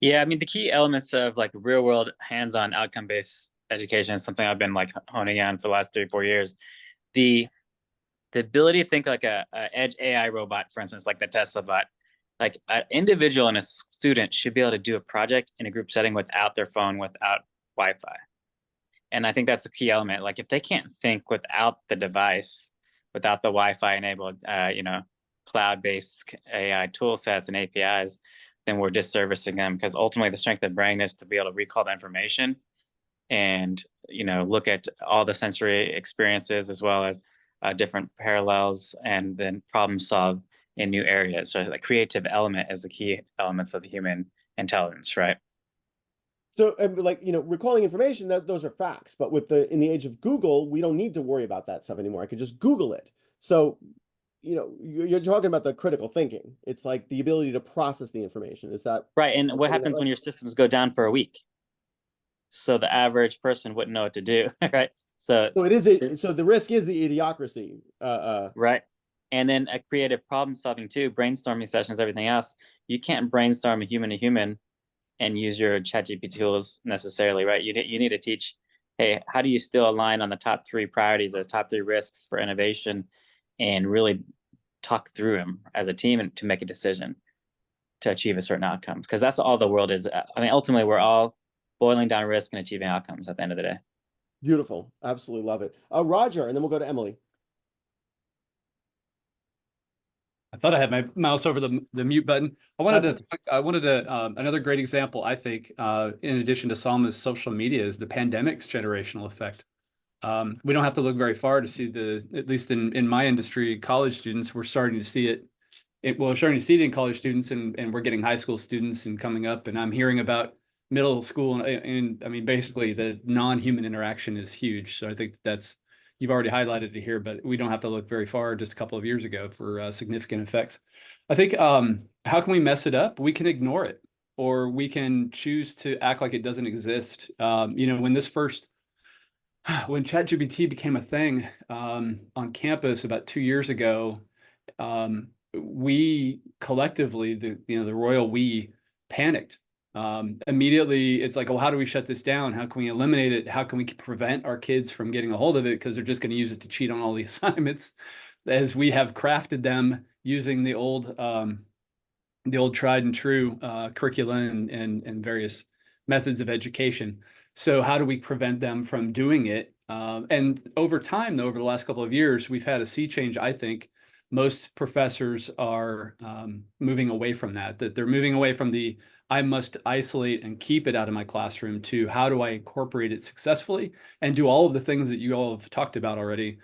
Yeah, I mean, the key elements of like real world hands-on outcome-based education is something I've been like honing on for the last 3-4 years. The ability to think like a edge AI robot, for instance, like the Tesla bot, like an individual and a student should be able to do a project in a group setting without their phone, without Wi-Fi. And I think that's the key element. Like if they can't think without the device, without the Wi-Fi enabled, cloud-based AI tool sets and APIs, then we're disservicing them, because ultimately the strength of brain is to be able to recall the information and, look at all the sensory experiences as well as different parallels, and then problem solve in new areas. So the creative element is the key elements of the human intelligence, right? So, recalling information, those are facts. But in the age of Google, we don't need to worry about that stuff anymore. I could just Google it. So, you're talking about the critical thinking. It's like the ability to process the information. Is that right? And what happens when your systems go down for a week? So the average person wouldn't know what to do, right? So the risk is the Idiocracy. Right. And then a creative problem solving too, brainstorming sessions, everything else. You can't brainstorm a human to human and use your ChatGPT tools necessarily, right? You need to teach, hey, how do you still align on the top 3 priorities or top 3 risks for innovation, and really talk through them as a team and to make a decision to achieve a certain outcome. Because that's all the world is. I mean, ultimately, we're all boiling down risk and achieving outcomes at the end of the day. Beautiful. Absolutely love it. Roger, and then we'll go to Emily. I thought I had my mouse over the mute button. I wanted to another great example, I think, in addition to Salma's social media, is the pandemic's generational effect. We don't have to look very far to see at least in my industry, college students, we're starting to see it. We're starting to see it in college students, and we're getting high school students and coming up, and I'm hearing about middle school, and I mean, basically the non-human interaction is huge. So I think you've already highlighted it here, but we don't have to look very far, just a couple of years ago, for significant effects. I think, how can we mess it up? We can ignore it, or we can choose to act like it doesn't exist. When ChatGPT became a thing on campus about 2 years ago, we collectively, the royal we, panicked. Immediately, it's like, well, how do we shut this down? How can we eliminate it? How can we prevent our kids from getting a hold of it? Because they're just going to use it to cheat on all the assignments, as we have crafted them using the old tried and true curricula and various methods of education. So how do we prevent them from doing it? And over time, though, over the last couple of years, we've had a sea change, I think, most professors are moving away from that they're moving away from the I must isolate and keep it out of my classroom to how do I incorporate it successfully and do all of the things that you all have talked about already.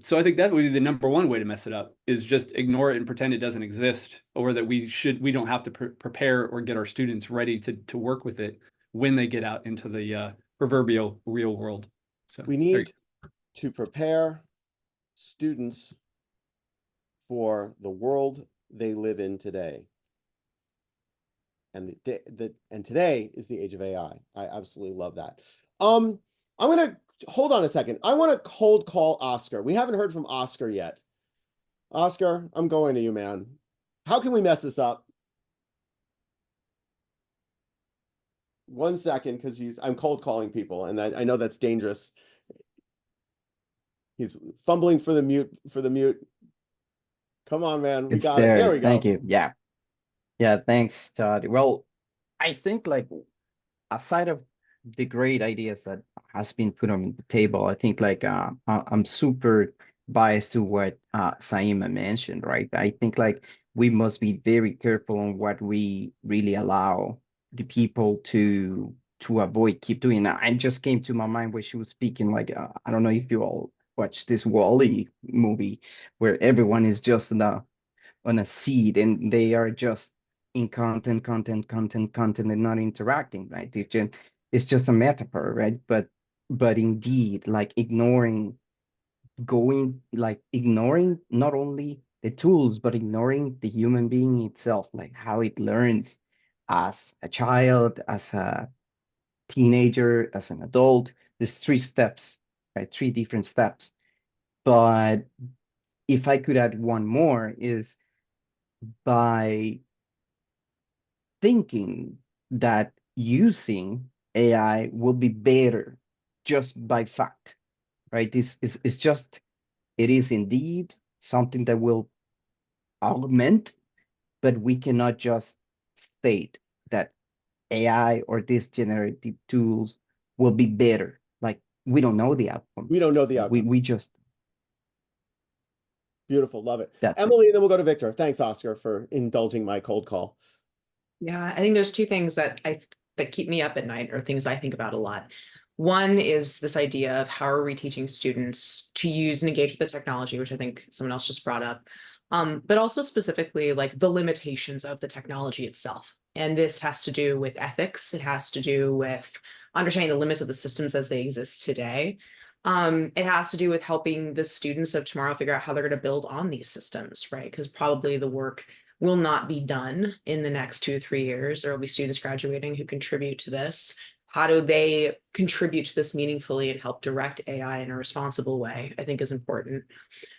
So I think that would be the number one way to mess it up, is just ignore it and pretend it doesn't exist, or that we don't have to prepare or get our students ready to work with it when they get out into the proverbial real world. So we need to prepare students for the world they live in today. And and today is the age of AI. I absolutely love that. I'm gonna hold on a second. I want to cold call Oscar. We haven't heard from Oscar yet. Oscar, I'm going to you, man. How can we mess this up? 1 second, because I'm cold calling people, and I know that's dangerous. He's fumbling for the mute. Come on, man. We got it. There we go. Thank you. Yeah. Yeah, thanks, Todd. Well, I think like aside of the great ideas that has been put on the table, I think like I'm super biased to what Saima mentioned, right? I think like we must be very careful on what we really allow the people to avoid keep doing. I just came to my mind where she was speaking, like I don't know if you all watched this Wall-E movie where everyone is just on a seed and they are just in content and not interacting, right? It's just a metaphor, right? But indeed, like ignoring not only the tools, but ignoring the human being itself, like how it learns as a child, as a teenager, as an adult. There's 3 steps, right? 3 different steps. But if I could add one more, is by thinking that using AI will be better just by fact, right? This is just, it is indeed something that will augment, but we cannot just state that AI or these generative tools will be better. Like, we don't know the outcomes. We don't know the outcomes. We just. Beautiful. Love it. That's Emily, and then we'll go to Victor. Thanks, Oscar, for indulging my cold call. Yeah, I think there's 2 things that keep me up at night, or things I think about a lot. One is this idea of how are we teaching students to use and engage with the technology, which I think someone else just brought up, but also specifically like the limitations of the technology itself. And this has to do with ethics. It has to do with understanding the limits of the systems as they exist today. It has to do with helping the students of tomorrow figure out how they're going to build on these systems, right? Because probably the work will not be done in the next 2 to 3 years. There will be students graduating who contribute to this. How do they contribute to this meaningfully and help direct AI in a responsible way, I think is important.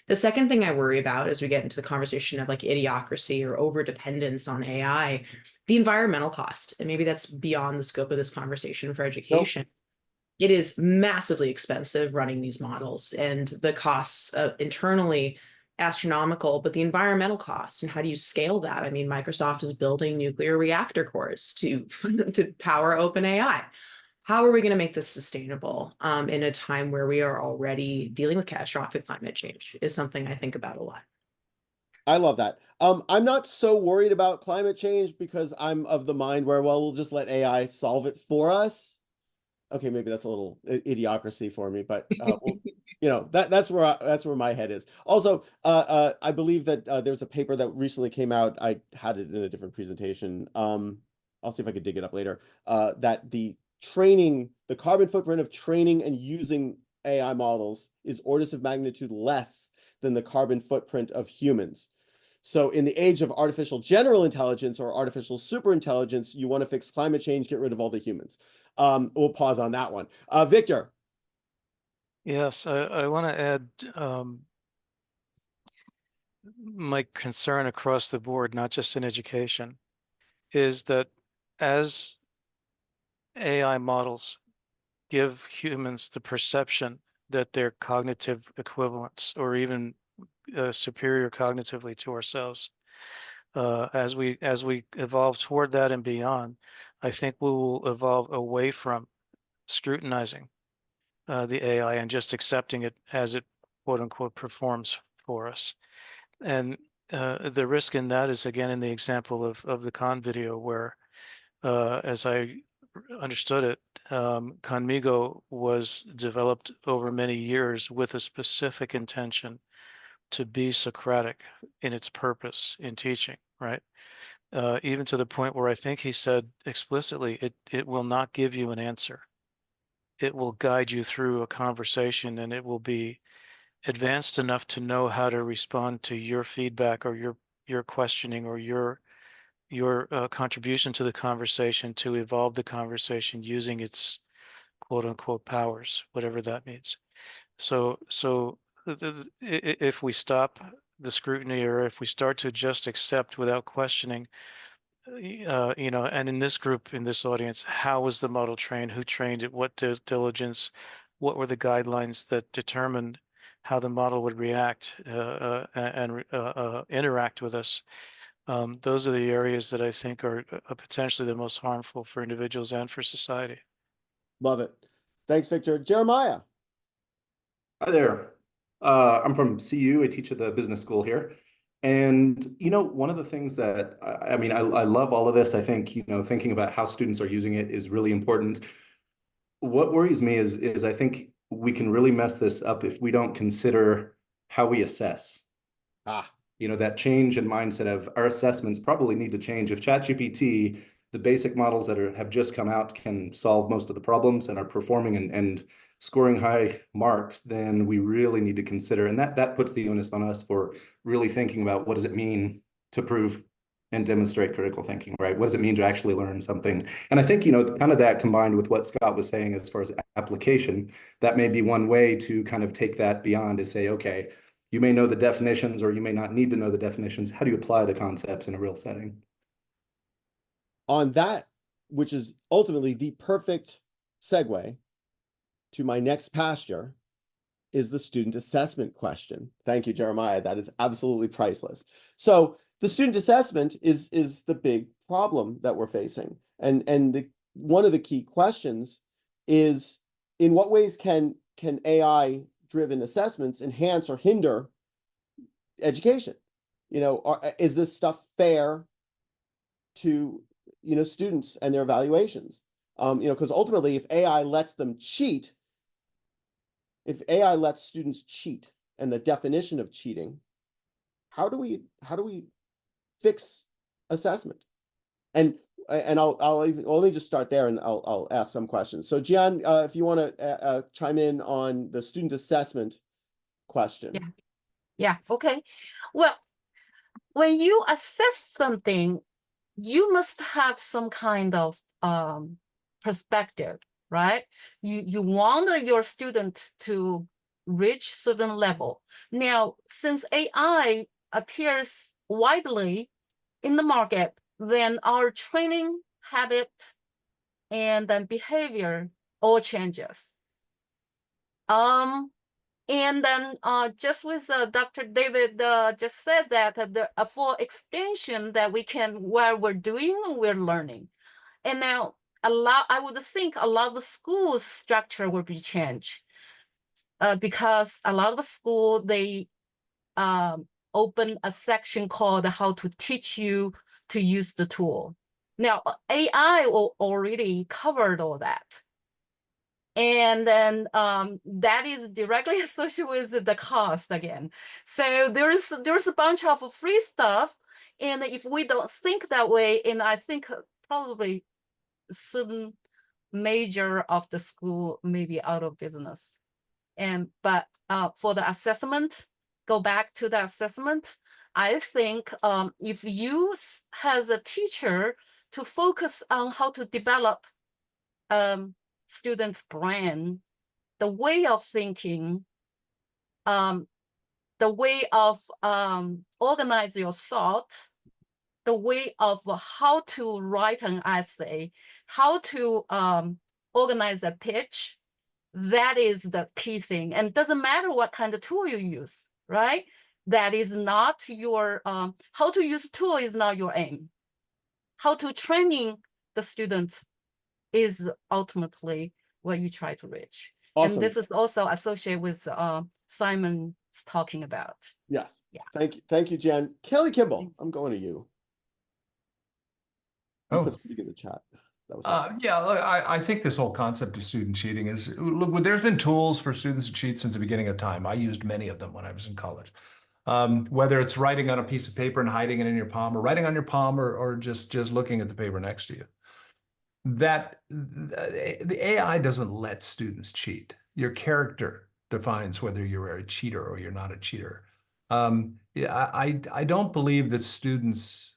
The second thing I worry about as we get into the conversation of like idiocracy or overdependence on AI, the environmental cost. And maybe that's beyond the scope of this conversation for education. Nope. It is massively expensive running these models, and the costs internally astronomical, but the environmental costs and how do you scale that? I mean, Microsoft is building nuclear reactor cores to power OpenAI. How are we going to make this sustainable in a time where we are already dealing with catastrophic climate change is something I think about a lot. I love that. I'm not so worried about climate change because I'm of the mind where, well, we'll just let AI solve it for us. Okay, maybe that's a little idiocracy for me, but well, you know, that's where my head is. Also, I believe that there's a paper that recently came out. I had it in a different presentation. I'll see if I could dig it up later. That the carbon footprint of training and using AI models is orders of magnitude less than the carbon footprint of humans. So in the age of artificial general intelligence or artificial superintelligence, you want to fix climate change, get rid of all the humans. We'll pause on that one. Victor. Yes, I want to add my concern across the board, not just in education, is that as AI models give humans the perception that they're cognitive equivalents or even superior cognitively to ourselves, as we evolve toward that and beyond, I think we will evolve away from scrutinizing the AI and just accepting it as it quote unquote performs for us. the risk in that is, again, in the example of the Khan video, where, as I understood it, Conmigo was developed over many years with a specific intention to be Socratic in its purpose in teaching, right? Even to the point where I think he said explicitly, it will not give you an answer. It will guide you through a conversation, and it will be advanced enough to know how to respond to your feedback or your questioning or your contribution to the conversation to evolve the conversation using its quote unquote powers, whatever that means. So if we stop the scrutiny, or if we start to just accept without questioning, and in this group, in this audience, how was the model trained? Who trained it? What diligence? What were the guidelines that determined how the model would react and interact with us? Those are the areas that I think are potentially the most harmful for individuals and for society. Love it. Thanks, Victor. Jeremiah. Hi there. I'm from CU. I teach at the business school here. And, one of the things that, I love all of this. I think, thinking about how students are using it is really important. What worries me is I think we can really mess this up if we don't consider how we assess. That change in mindset of our assessments probably need to change. If ChatGPT, the basic models that have just come out, can solve most of the problems and are performing and scoring high marks, then we really need to consider, and that puts the onus on us for really thinking about what does it mean to prove and demonstrate critical thinking, right? What does it mean to actually learn something? And I think, kind of that combined with what Scott was saying as far as application, that may be one way to kind of take that beyond, is say, okay, you may know the definitions or you may not need to know the definitions. How do you apply the concepts in a real setting? On that, which is ultimately the perfect segue to my next pasture, is the student assessment question. Thank you, Jeremiah. That is absolutely priceless. So the student assessment is the big problem that we're facing. And one of the key questions is, in what ways can AI-driven assessments enhance or hinder education? Is this stuff fair to students and their evaluations? Because ultimately, if AI lets them cheat, if AI lets students cheat, and the definition of cheating, how do we fix assessment? And let me just start there, and I'll ask some questions. So Gian, if you want to chime in on the student assessment question. Yeah. Okay. Well, when you assess something, you must have some kind of perspective, right? You want your student to reach certain level. Now, since AI appears widely in the market, then our training habit and then behavior all changes. And then just with Dr. David just said that the for extension that while we're doing, we're learning. And now I would think a lot of the schools structure will be changed because a lot of the school, they open a section called how to teach you to use the tool. Now, AI already covered all that. And then that is directly associated with the cost again. So there's a bunch of free stuff. And if we don't think that way, and I think probably certain major of the school may be out of business. But for the assessment, go back to the assessment, I think if you as a teacher to focus on how to develop students' brain, the way of thinking, the way of organize your thought, the way of how to write an essay, how to organize a pitch, that is the key thing. And it doesn't matter what kind of tool you use, right? That is not your, how to use tool is not your aim. How to training the student is ultimately what you try to reach. Awesome. And this is also associated with Simon's talking about. Yes. Yeah. Thank you, Jen. Kelly Kimball, I'm going to you. You Oh. put something in the chat. That was Yeah, look, I think this whole concept of student cheating is, look, there's been tools for students to cheat since the beginning of time. I used many of them when I was in college. Whether it's writing on a piece of paper and hiding it in your palm, or writing on your palm, or just looking at the paper next to you. That the AI doesn't let students cheat. Your character defines whether you're a cheater or you're not a cheater. Yeah, I don't believe that students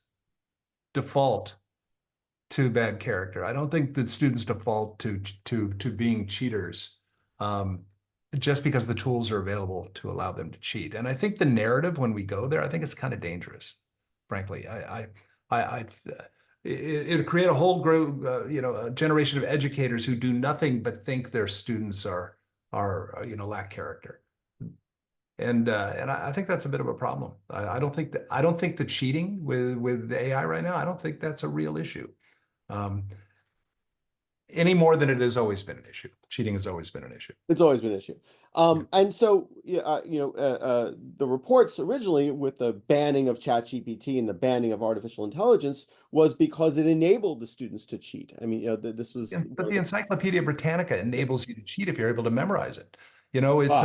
default to bad character. I don't think that students default to being cheaters just because the tools are available to allow them to cheat. And I think the narrative when we go there, I think it's kind of dangerous, frankly. It'll create a whole group, a generation of educators who do nothing but think their students are lack character. And I think that's a bit of a problem. I don't think the cheating with the AI right now, I don't think that's a real issue. Any more than it has always been an issue. Cheating has always been an issue. It's always been an issue. And so, the reports originally with the banning of ChatGPT and the banning of artificial intelligence was because it enabled the students to cheat. I mean, this was. Yeah, but the Encyclopedia Britannica enables you to cheat if you're able to memorize it. It's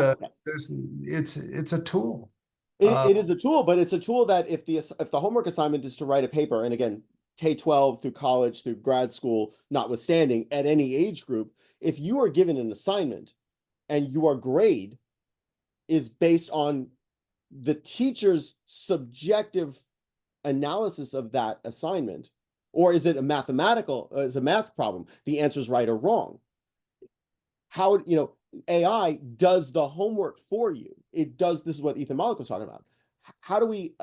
a tool. It is a tool, but it's a tool that if the homework assignment is to write a paper, and again, K-12 through college through grad school, notwithstanding, at any age group, if you are given an assignment and your grade is based on the teacher's subjective analysis of that assignment, or is it a math problem? The answer is right or wrong. How, AI does the homework for you. It does. This is what Ethan Malik was talking about. How do we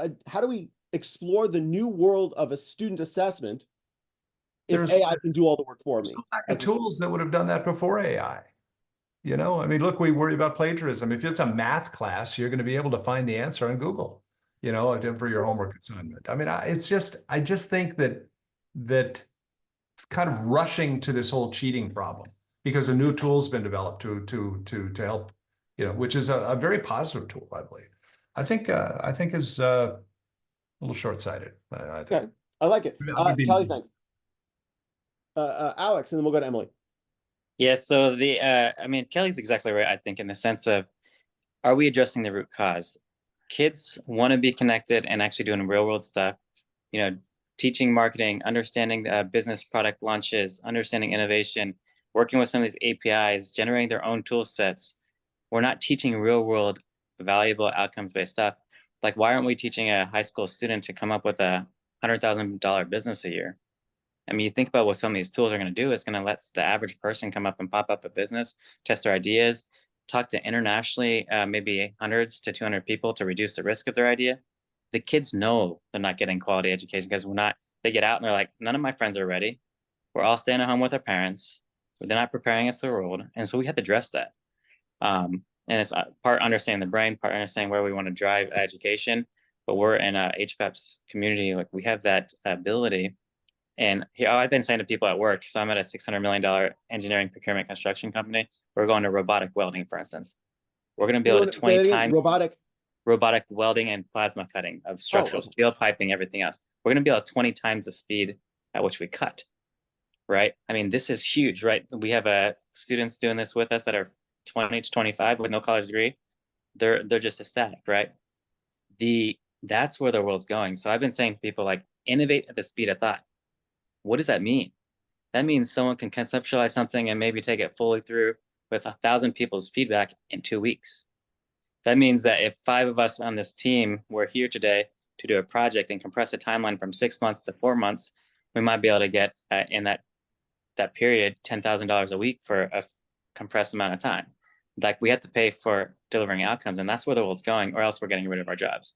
explore the new world of a student assessment if AI can do all the work for me? Lack of tools that would have done that before AI. I mean, look, we worry about plagiarism. If it's a math class, you're going to be able to find the answer on Google, for your homework assignment. I mean, I just think that kind of rushing to this whole cheating problem because a new tool's been developed to help, which is a very positive tool, I believe. I think is a little short-sighted. I think. Okay. I like it. Kelly, thanks. Alex, and then we'll go to Emily. Yeah, so Kelly's exactly right, I think, in the sense of, are we addressing the root cause? Kids want to be connected and actually doing real world stuff, teaching marketing, understanding business product launches, understanding innovation, working with some of these APIs, generating their own tool sets. We're not teaching real world valuable outcomes based stuff. Like, why aren't we teaching a high school student to come up with a $100,000 business a year? I mean, you think about what some of these tools are going to do. It's going to let the average person come up and pop up a business, test their ideas, talk to internationally, maybe hundreds to 200 people to reduce the risk of their idea. The kids know they're not getting quality education because they get out and they're like, none of my friends are ready. We're all staying at home with our parents. They're not preparing us for the world. And so we have to address that. And it's part understanding the brain, part understanding where we want to drive education. But we're in a HBAP's community, like we have that ability. And I've been saying to people at work, so I'm at a $600 million engineering procurement construction company. We're going to robotic welding, for instance. We're going to be able to 20 times robotic welding and plasma cutting of structural steel piping, everything else. We're going to be able to 20 times the speed at which we cut, right? I mean, this is huge, right? We have students doing this with us that are 20 to 25 with no college degree. They're just ecstatic, right? That's where the world's going. So I've been saying to people, like, innovate at the speed of thought. What does that mean? That means someone can conceptualize something and maybe take it fully through with 1,000 people's feedback in 2 weeks. That means that if 5 of us on this team were here today to do a project and compress a timeline from 6 months to 4 months, we might be able to get in that period $10,000 a week for a compressed amount of time. Like, we have to pay for delivering outcomes, and that's where the world's going, or else we're getting rid of our jobs.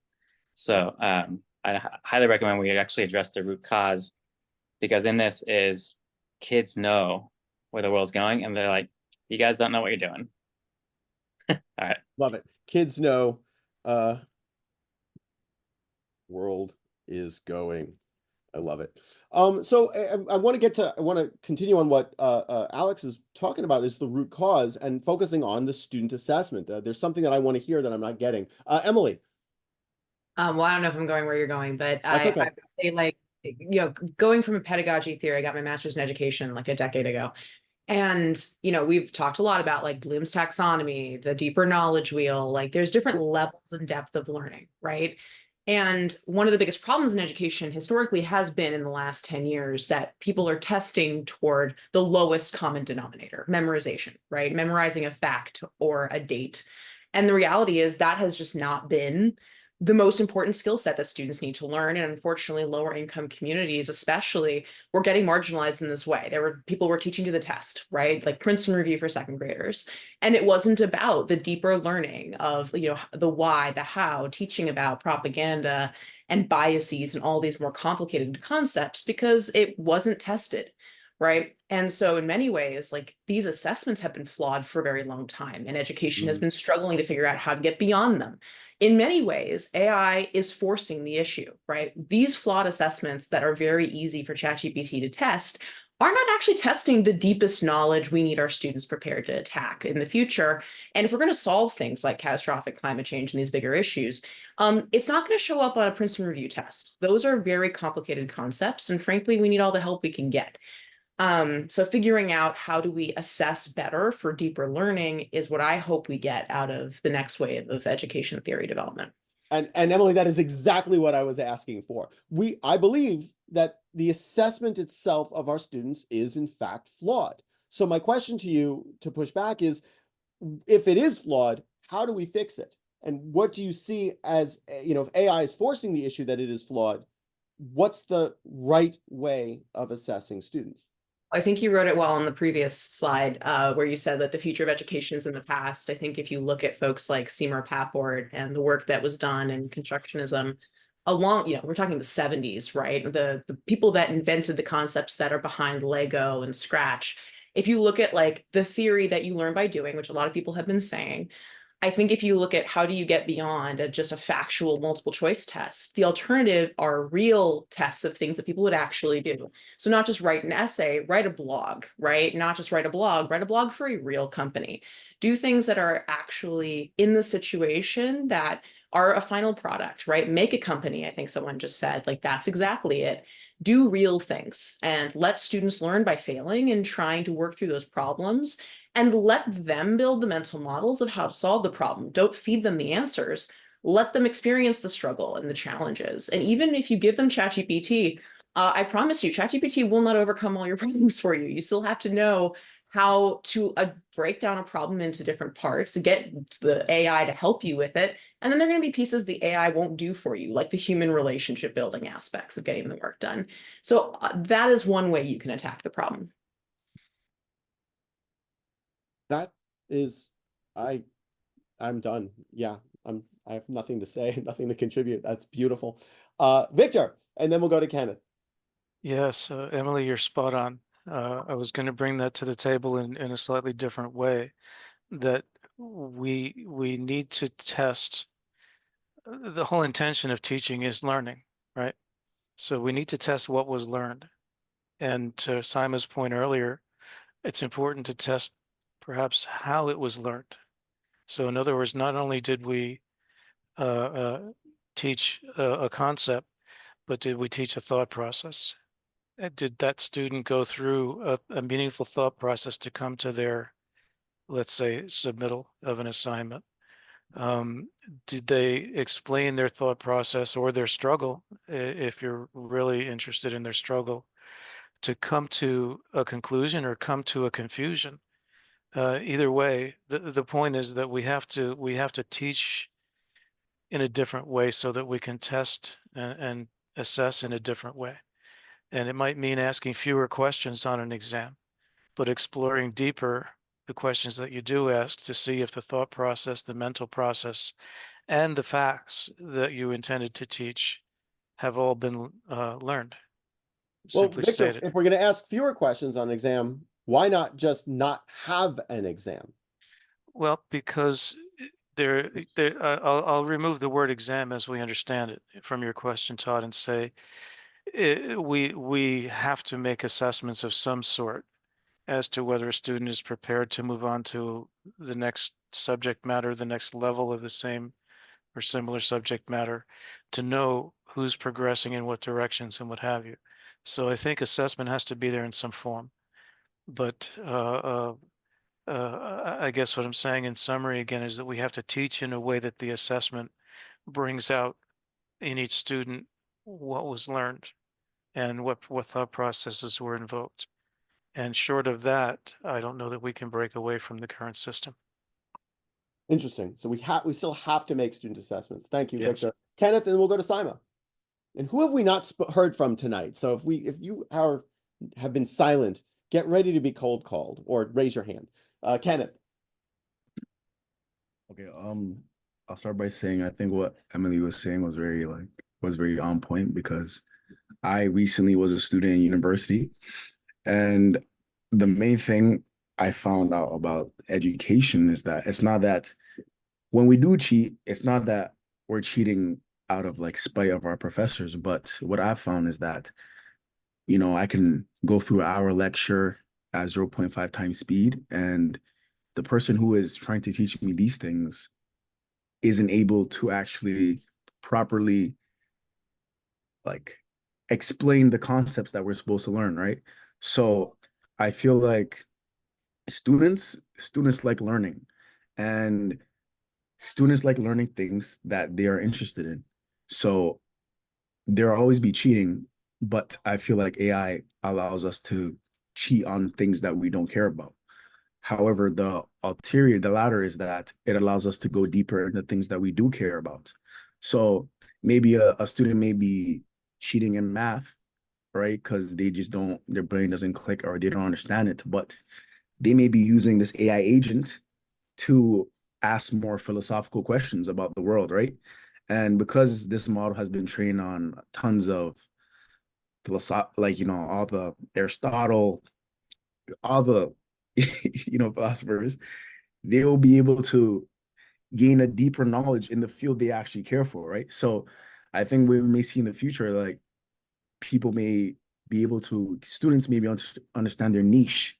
So I highly recommend we actually address the root cause, because in this is kids know where the world's going, and they're like, you guys don't know what you're doing. All right. Love it. Kids know world is going. I love it. So I want to continue on what Alex is talking about, is the root cause and focusing on the student assessment. There's something that I want to hear that I'm not getting. Emily. Well, I don't know if I'm going where you're going, but That's okay. I would say, like, you know, going from a pedagogy theory, I got my master's in education like a decade ago. And, you know, we've talked a lot about like Bloom's taxonomy, the deeper knowledge wheel, like there's different levels and depth of learning, right? And one of the biggest problems in education historically has been in the last 10 years that people are testing toward the lowest common denominator, memorization, right? Memorizing a fact or a date. And the reality is that has just not been the most important skill set that students need to learn. And unfortunately, lower income communities, especially, were getting marginalized in this way. There were people were teaching to the test, right? Like Princeton Review for second graders. And it wasn't about the deeper learning of, you know, the why, the how, teaching about propaganda and biases and all these more complicated concepts because it wasn't tested. Right. And so in many ways, like these assessments have been flawed for a very long time, and education has been struggling to figure out how to get beyond them. In many ways, AI is forcing the issue, right? These flawed assessments that are very easy for ChatGPT to test are not actually testing the deepest knowledge we need our students prepared to attack in the future. And if we're going to solve things like catastrophic climate change and these bigger issues, it's not going to show up on a Princeton Review test. Those are very complicated concepts. And frankly, we need all the help we can get. So figuring out how do we assess better for deeper learning is what I hope we get out of the next wave of education theory development. And Emily, that is exactly what I was asking for. I believe that the assessment itself of our students is in fact flawed. So my question to you to push back is, if it is flawed, how do we fix it? And what do you see as, you know, if AI is forcing the issue that it is flawed, what's the right way of assessing students? I think you wrote it well on the previous slide, where you said that the future of education is in the past. I think if you look at folks like Seymour Paport and the work that was done in constructionism along, you know, we're talking the 70s, right? The people that invented the concepts that are behind Lego and Scratch. If you look at like the theory that you learn by doing, which a lot of people have been saying, I think if you look at how do you get beyond just a factual multiple choice test, the alternative are real tests of things that people would actually do. So not just write an essay, write a blog, right? Not just write a blog for a real company. Do things that are actually in the situation that are a final product, right? Make a company, I think someone just said, like that's exactly it. Do real things and let students learn by failing and trying to work through those problems, and let them build the mental models of how to solve the problem. Don't feed them the answers. Let them experience the struggle and the challenges. And even if you give them ChatGPT, I promise you, ChatGPT will not overcome all your problems for you. You still have to know how to break down a problem into different parts, get the AI to help you with it. And then there are going to be pieces the AI won't do for you, like the human relationship building aspects of getting the work done. So that is one way you can attack the problem. That is, I'm done. Yeah, I have nothing to say, nothing to contribute. That's beautiful. Victor, and then we'll go to Kenneth. Yes, Emily, you're spot on. I was going to bring that to the table in a slightly different way, that we need to test. The whole intention of teaching is learning, right? So we need to test what was learned. And to Simon's point earlier, it's important to test perhaps how it was learned. So in other words, not only did we teach a concept, but did we teach a thought process? Did that student go through a meaningful thought process to come to their, let's say, submittal of an assignment? Did they explain their thought process or their struggle, if you're really interested in their struggle, to come to a conclusion or come to a confusion? Either way, the point is that we have to teach in a different way so that we can test and assess in a different way. And it might mean asking fewer questions on an exam, but exploring deeper the questions that you do ask to see if the thought process, the mental process, and the facts that you intended to teach have all been learned. Well, Simply Victor, stated. if we're going to ask fewer questions on an exam, why not just not have an exam? Well, because I'll remove the word exam as we understand it from your question, Todd, and say we have to make assessments of some sort as to whether a student is prepared to move on to the next subject matter, the next level of the same or similar subject matter to know who's progressing in what directions and what have you. So I think assessment has to be there in some form. But I guess what I'm saying in summary again is that we have to teach in a way that the assessment brings out in each student what was learned and what thought processes were invoked. And short of that, I don't know that we can break away from the current system. Interesting. So we still have to make student assessments. Thank you, Yes. Victor. Kenneth, and we'll go to Sima. And who have we not heard from tonight? So if you have been silent, get ready to be cold called or raise your hand. Kenneth. Okay, I'll start by saying I think what Emily was saying was very on point, because I recently was a student in university, and the main thing I found out about education is that it's not that when we do cheat, it's not that we're cheating out of like spite of our professors, but what I've found is that, you know, I can go through an hour lecture at 0.5 times speed, and the person who is trying to teach me these things isn't able to actually properly like explain the concepts that we're supposed to learn, right? So I feel like students like learning, and students like learning things that they are interested in. So there'll always be cheating, but I feel like AI allows us to cheat on things that we don't care about. However, the latter is that it allows us to go deeper into things that we do care about. So maybe a student may be cheating in math, right? Because their brain doesn't click or they don't understand it, but they may be using this AI agent to ask more philosophical questions about the world, right? And because this model has been trained on tons of like, you know, all the Aristotle, all the, you know, philosophers, they will be able to gain a deeper knowledge in the field they actually care for, right? So I think we may see in the future, like students may be able to understand their niche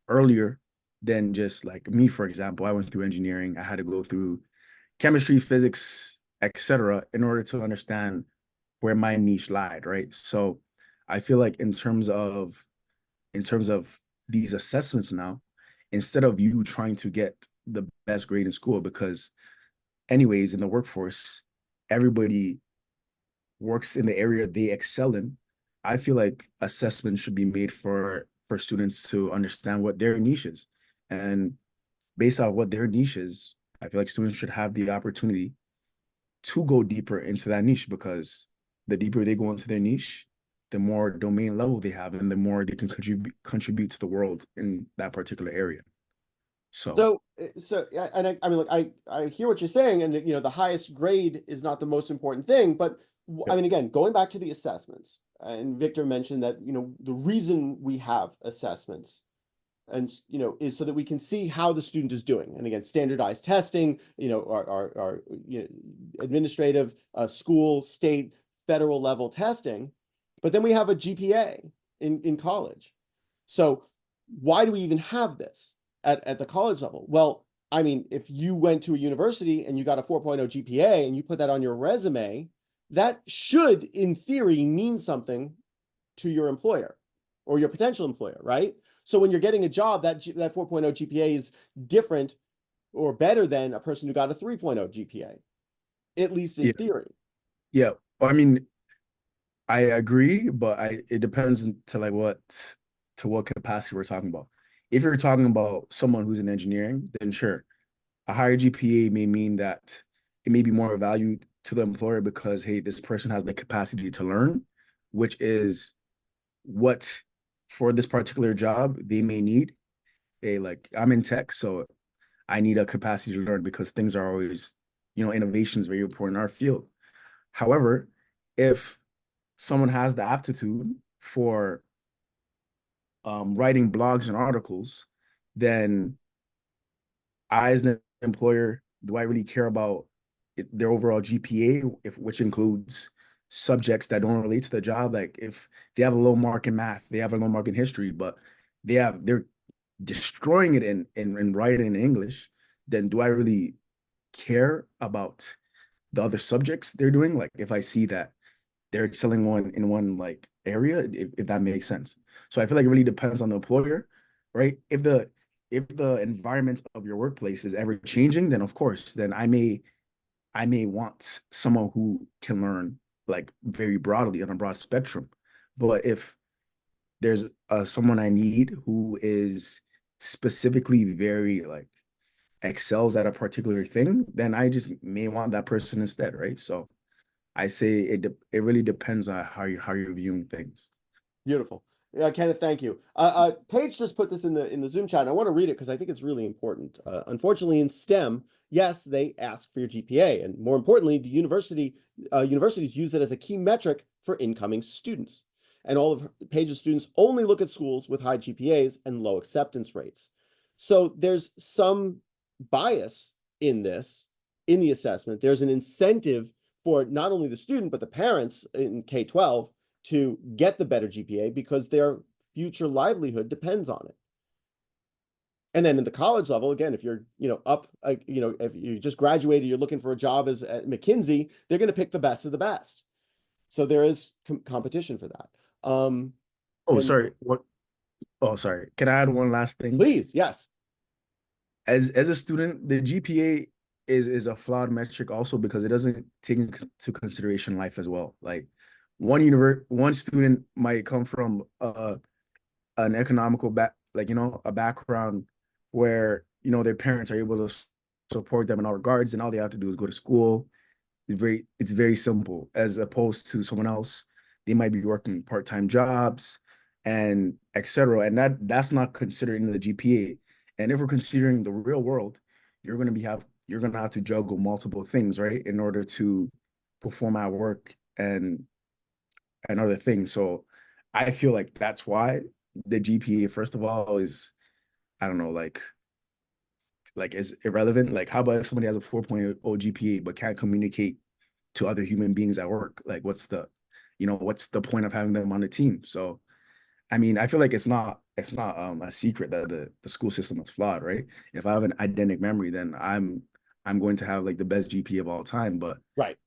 earlier than just like me, for example. I went through engineering. I had to go through chemistry, physics, etc., in order to understand where my niche lied, right? So I feel like in terms of these assessments now, instead of you trying to get the best grade in school, because anyways, in the workforce, everybody works in the area they excel in, I feel like assessment should be made for students to understand what their niche is. And based off what their niche is, I feel like students should have the opportunity to go deeper into that niche, because the deeper they go into their niche, the more domain level they have and the more they can contribute to the world in that particular area. So Yeah, and I mean, look, I hear what you're saying, and you know, the highest grade is not the most important thing, but I mean, again, going back to the assessments, and Victor mentioned that, you know, the reason we have assessments and, you know, is so that we can see how the student is doing. And again, standardized testing, you know, our you know, administrative, school, state, federal level testing, but then we have a GPA in college. So why do we even have this at the college level? Well, I mean, if you went to a university and you got a 4.0 GPA and you put that on your resume, that should, in theory, mean something to your employer or your potential employer, right? So when you're getting a job, that 4.0 GPA is different or better than a person who got a 3.0 GPA, at least in theory. Yeah, I mean, I agree, but it depends to what capacity we're talking about. If you're talking about someone who's in engineering, then sure, a higher GPA may mean that it may be more value to the employer because, hey, this person has the capacity to learn, which is what for this particular job they may need. Hey, like I'm in tech, so I need a capacity to learn because things are always, you know, innovation is very important in our field. However, if someone has the aptitude for writing blogs and articles, then I, as an employer, do I really care about their overall GPA, which includes subjects that don't relate to the job? Like if they have a low mark in math, they have a low mark in history, but they're destroying it in writing in English, then do I really care about the other subjects they're doing. Like if I see that they're excelling in one like area, if that makes sense. So I feel like it really depends on the employer, right? If the environment of your workplace is ever changing, then of course, then I may want someone who can learn like very broadly on a broad spectrum. But if there's someone I need who is specifically very like excels at a particular thing, then I just may want that person instead, right? So I say it really depends on how you're viewing things. Beautiful. Yeah, Kenneth, thank you. Paige just put this in the Zoom chat, and I want to read it because I think it's really important. Unfortunately, in STEM, yes, they ask for your GPA, and more importantly, the universities use it as a key metric for incoming students. And all of Paige's students only look at schools with high GPAs and low acceptance rates. So there's some bias in this, in the assessment. There's an incentive for not only the student, but the parents in K-12 to get the better GPA because their future livelihood depends on it. And then in the college level, again, if you're, if you just graduated, you're looking for a job at McKinsey, they're going to pick the best of the best. So there is competition for that. Sorry. What? Oh, sorry. Can I add one last thing? Please, yes. As a student, the GPA is a flawed metric also because it doesn't take into consideration life as well. Like one student might come from an economical a background where their parents are able to support them in all regards, and all they have to do is go to school. It's very simple, as opposed to someone else. They might be working part-time jobs and etc. And that's not considered in the GPA. And if we're considering the real world, you're gonna have to juggle multiple things, right, in order to perform at work and other things. So I feel like that's why the GPA, first of all, is, I don't know, like is irrelevant. Like, how about if somebody has a 4.0 GPA but can't communicate to other human beings at work? Like, what's the point of having them on the team? So, I mean, I feel like it's not a secret that the school system is flawed, right? If I have an eidetic memory, then I'm going to have like the best GPA of all time. But right,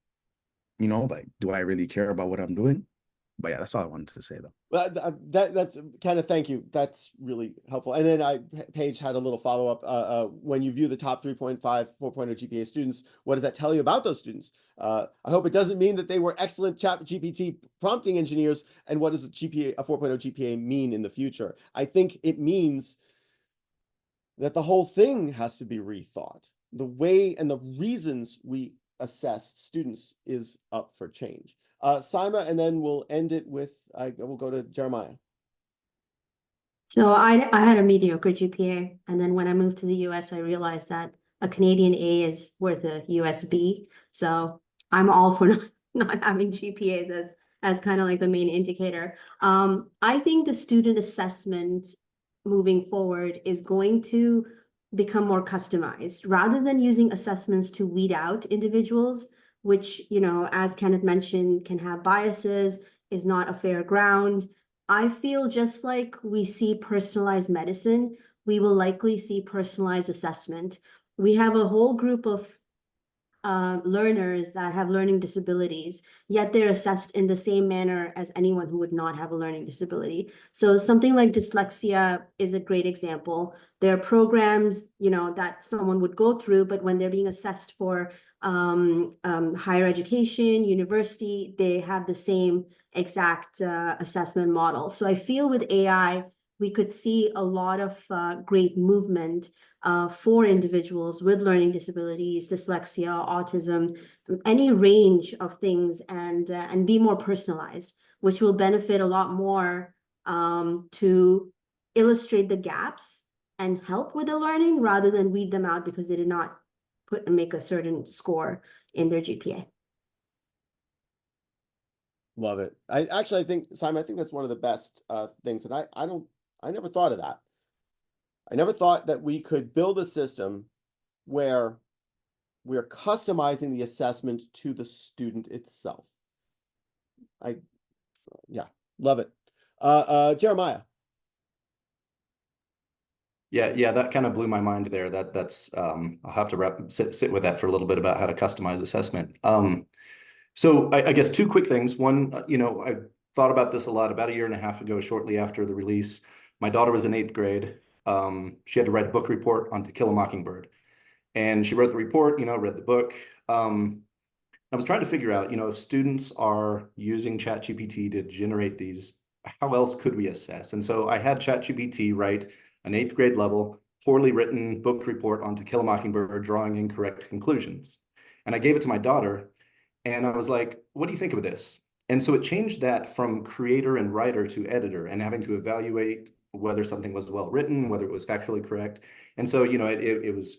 like, do I really care about what I'm doing? But yeah, that's all I wanted to say, though. Well, that's kind of, thank you. That's really helpful. And then Paige had a little follow up. When you view the top 3.5, 4.0 GPA students, what does that tell you about those students? I hope it doesn't mean that they were excellent GPT prompting engineers. And what does a 4.0 GPA mean in the future? I think it means that the whole thing has to be rethought. The way and the reasons we assess students is up for change. Saima, and then we'll end it with, we'll go to Jeremiah. So I had a mediocre GPA, and then when I moved to the US, I realized that a Canadian A is worth a US B. So I'm all for not having GPAs as kind of like the main indicator. I think the student assessment moving forward is going to become more customized rather than using assessments to weed out individuals, which, as Kenneth mentioned, can have biases, is not a fair ground. I feel just like we see personalized medicine, we will likely see personalized assessment. We have a whole group of learners that have learning disabilities, yet they're assessed in the same manner as anyone who would not have a learning disability. So something like dyslexia is a great example. There are programs, that someone would go through, but when they're being assessed for higher education, university, they have the same exact assessment model. So I feel with AI, we could see a lot of great movement for individuals with learning disabilities, dyslexia, autism, any range of things, and be more personalized, which will benefit a lot more to illustrate the gaps and help with the learning rather than weed them out because they did not make a certain score in their GPA. Love it. I think, Simon, I think that's one of the best things. And I never thought of that. I never thought that we could build a system where we're customizing the assessment to the student itself. Yeah, love it. Jeremiah. Yeah, that kind of blew my mind there. That's I'll have to sit with that for a little bit about how to customize assessment. So I guess two quick things. One, I thought about this a lot about a year and a half ago, shortly after the release. My daughter was in 8th grade. She had to write a book report on To Kill a Mockingbird. And she wrote the report, read the book. I was trying to figure out, if students are using ChatGPT to generate these, how else could we assess? And so I had ChatGPT write an 8th grade level, poorly written book report on To Kill a Mockingbird, drawing incorrect conclusions. And I gave it to my daughter, and I was like, what do you think of this? And so it changed that from creator and writer to editor, and having to evaluate whether something was well written, whether it was factually correct. And so,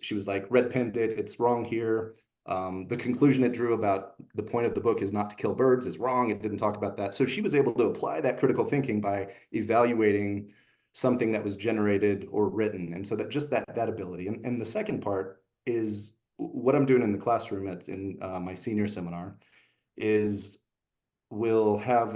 she was like, red penned it, it's wrong here. The conclusion it drew about the point of the book is not to kill birds is wrong. It didn't talk about that. So she was able to apply that critical thinking by evaluating something that was generated or written. And so that just that ability. And the second part is what I'm doing in the classroom in my senior seminar is they'll have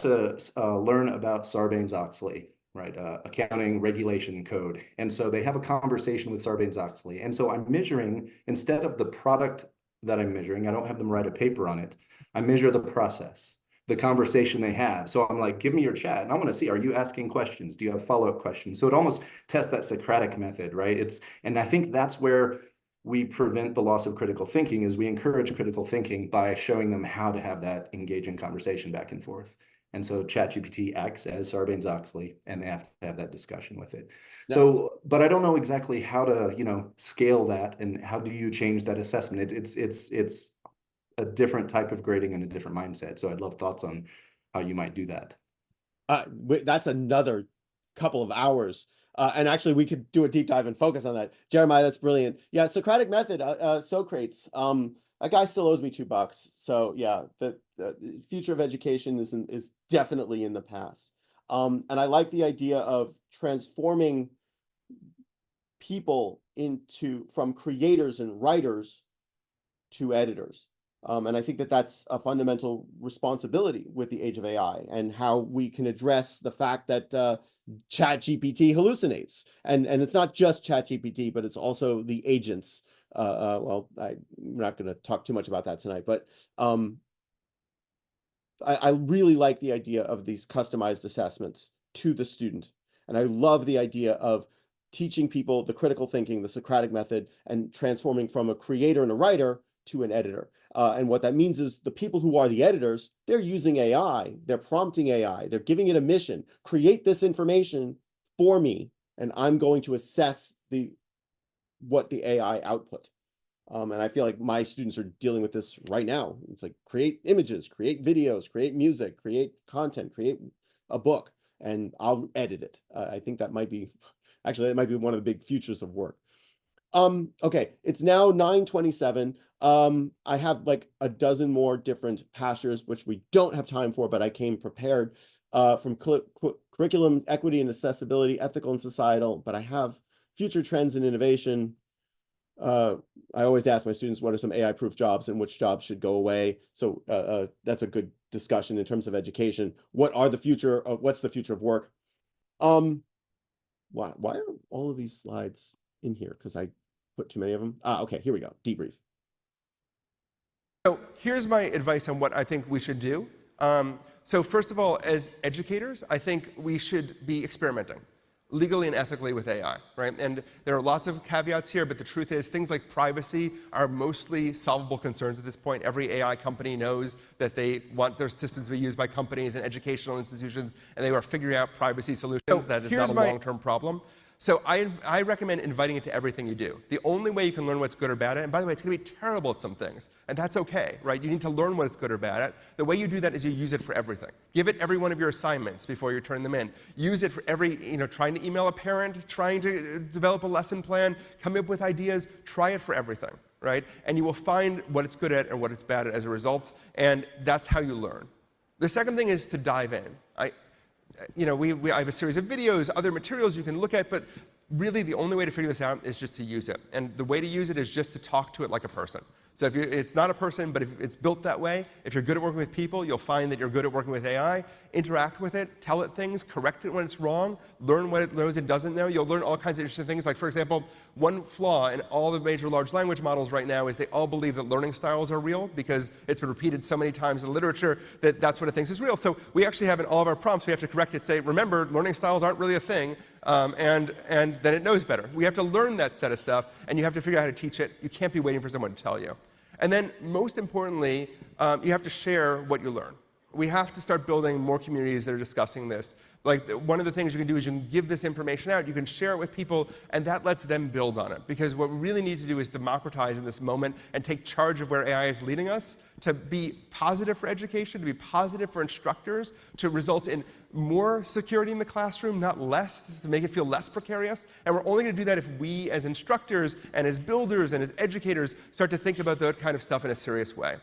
to learn about Sarbanes-Oxley, right? Accounting regulation code. And so they have a conversation with Sarbanes-Oxley. And so I'm measuring, instead of the product that I'm measuring, I don't have them write a paper on it. I measure the process, the conversation they have. So I'm like, give me your chat. And I want to see, are you asking questions? Do you have follow-up questions? So it almost tests that Socratic method, right? And I think that's where we prevent the loss of critical thinking, is we encourage critical thinking by showing them how to have that engaging conversation back and forth. And so ChatGPT acts as Sarbanes-Oxley, and they have to have that discussion with it. Nice. So, but I don't know exactly how to, scale that, and how do you change that assessment? It's a different type of grading and a different mindset. So I'd love thoughts on how you might do that. That's another couple of hours. And actually, we could do a deep dive and focus on that. Jeremiah, that's brilliant. Yeah, Socratic method, Socrates. That guy still owes me $2. So yeah, the future of education is definitely in the past. And I like the idea of transforming people from creators and writers to editors. And I think that's a fundamental responsibility with the age of AI, and how we can address the fact that ChatGPT hallucinates. And it's not just ChatGPT, but it's also the agents. Well, I'm not going to talk too much about that tonight, but I really like the idea of these customized assessments to the student. And I love the idea of teaching people the critical thinking, the Socratic method, and transforming from a creator and a writer to an editor. And what that means is the people who are the editors, they're using AI, they're prompting AI, they're giving it a mission: create this information for me, and I'm going to assess what the AI output. And I feel like my students are dealing with this right now. It's like, create images, create videos, create music, create content, create a book, and I'll edit it. I think that might be one of the big futures of work. Okay, it's now 9:27. I have like a dozen more different pastures, which we don't have time for, but I came prepared from curriculum, equity and accessibility, ethical and societal, but I have future trends and innovation. I always ask my students, what are some AI-proof jobs and which jobs should go away? So that's a good discussion in terms of education. What's the future of work? Why are all of these slides in here? Because I put too many of them. Okay, here we go. Debrief. So here's my advice on what I think we should do. So first of all, as educators, I think we should be experimenting legally and ethically with AI, right? And there are lots of caveats here, but the truth is things like privacy are mostly solvable concerns at this point. Every AI company knows that they want their systems to be used by companies and educational institutions, and they are figuring out privacy solutions. That is not a long-term problem. So I recommend inviting it to everything you do. The only way you can learn what's good or bad at, and by the way, it's going to be terrible at some things, and that's okay, right? You need to learn what it's good or bad at. The way you do that is you use it for everything. Give it every one of your assignments before you turn them in. Use it for trying to email a parent, trying to develop a lesson plan, come up with ideas, try it for everything, right? And you will find what it's good at and what it's bad at as a result, and that's how you learn. The second thing is to dive in. I have a series of videos, other materials you can look at, but really the only way to figure this out is just to use it. And the way to use it is just to talk to it like a person. So if it's not a person, but if it's built that way, if you're good at working with people, you'll find that you're good at working with AI. Interact with it, tell it things, correct it when it's wrong, learn what it knows and doesn't know. You'll learn all kinds of interesting things. Like, for example, one flaw in all the major large language models right now is they all believe that learning styles are real because it's been repeated so many times in the literature that that's what it thinks is real. So we actually have in all of our prompts, we have to correct it, say, remember, learning styles aren't really a thing. And then it knows better. We have to learn that set of stuff, and you have to figure out how to teach it. You can't be waiting for someone to tell you. And then, most importantly, you have to share what you learn. We have to start building more communities that are discussing this. Like, one of the things you can do is you can give this information out, you can share it with people, and that lets them build on it. Because what we really need to do is democratize in this moment and take charge of where AI is leading us to be positive for education, to be positive for instructors, to result in more security in the classroom, not less, to make it feel less precarious. And we're only going to do that if we, as instructors and as builders and as educators, start to think about that kind of stuff in a serious way.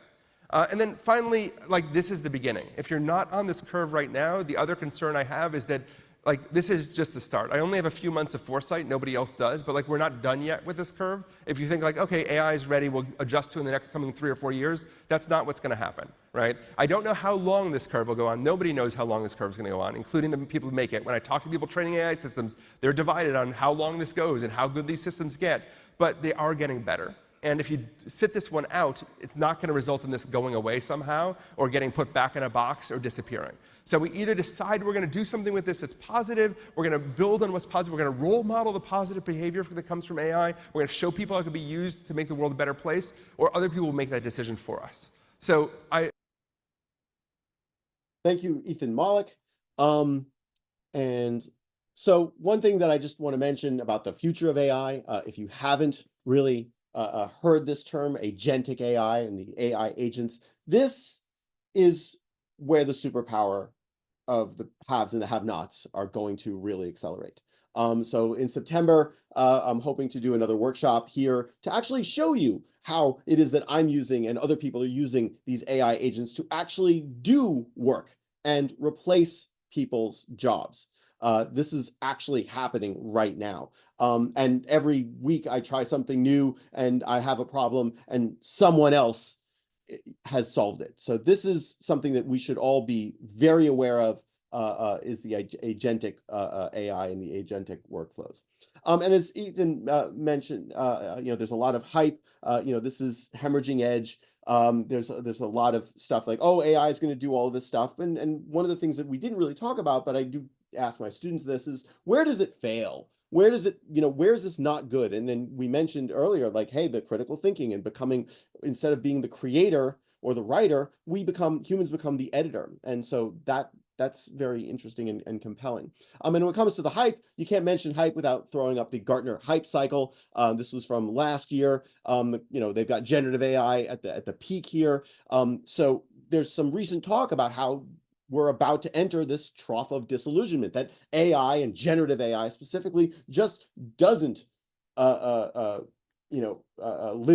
And then finally, like, this is the beginning. If you're not on this curve right now, the other concern I have is that, like, this is just the start. I only have a few months of foresight, nobody else does, but like, we're not done yet with this curve. If you think like, okay, AI is ready, we'll adjust to in the next coming 3 or 4 years, that's not what's going to happen, right? I don't know how long this curve will go on. Nobody knows how long this curve is going to go on, including the people who make it. When I talk to people training AI systems, they're divided on how long this goes and how good these systems get, but they are getting better. And if you sit this one out, it's not going to result in this going away somehow or getting put back in a box or disappearing. So we either decide we're going to do something with this that's positive, we're going to build on what's positive, we're going to role model the positive behavior that comes from AI, we're going to show people how it can be used to make the world a better place, or other people will make that decision for us. So Thank you, Ethan Malik. And so one thing that I just want to mention about the future of AI, if you haven't really heard this term, agentic AI and the AI agents, this is where the superpower of the haves and the have-nots are going to really accelerate. So in September, I'm hoping to do another workshop here to actually show you how it is that I'm using and other people are using these AI agents to actually do work and replace people's jobs. This is actually happening right now. And every week I try something new and I have a problem and someone else has solved it. So this is something that we should all be very aware of, is the agentic AI and the agentic workflows. And as Ethan mentioned, there's a lot of hype. This is hemorrhaging edge. There's a lot of stuff like, oh, AI is going to do all of this stuff. And one of the things that we didn't really talk about, but I do ask my students this, is where does it fail? Where does it, where is this not good? And then we mentioned earlier, like, hey, the critical thinking and becoming, instead of being the creator or the writer, humans become the editor. And so that's very interesting and compelling. And when it comes to the hype, you can't mention hype without throwing up the Gartner hype cycle. This was from last year. They've got generative AI at the peak here. So there's some recent talk about how we're about to enter this trough of disillusionment, that AI and generative AI specifically just doesn't live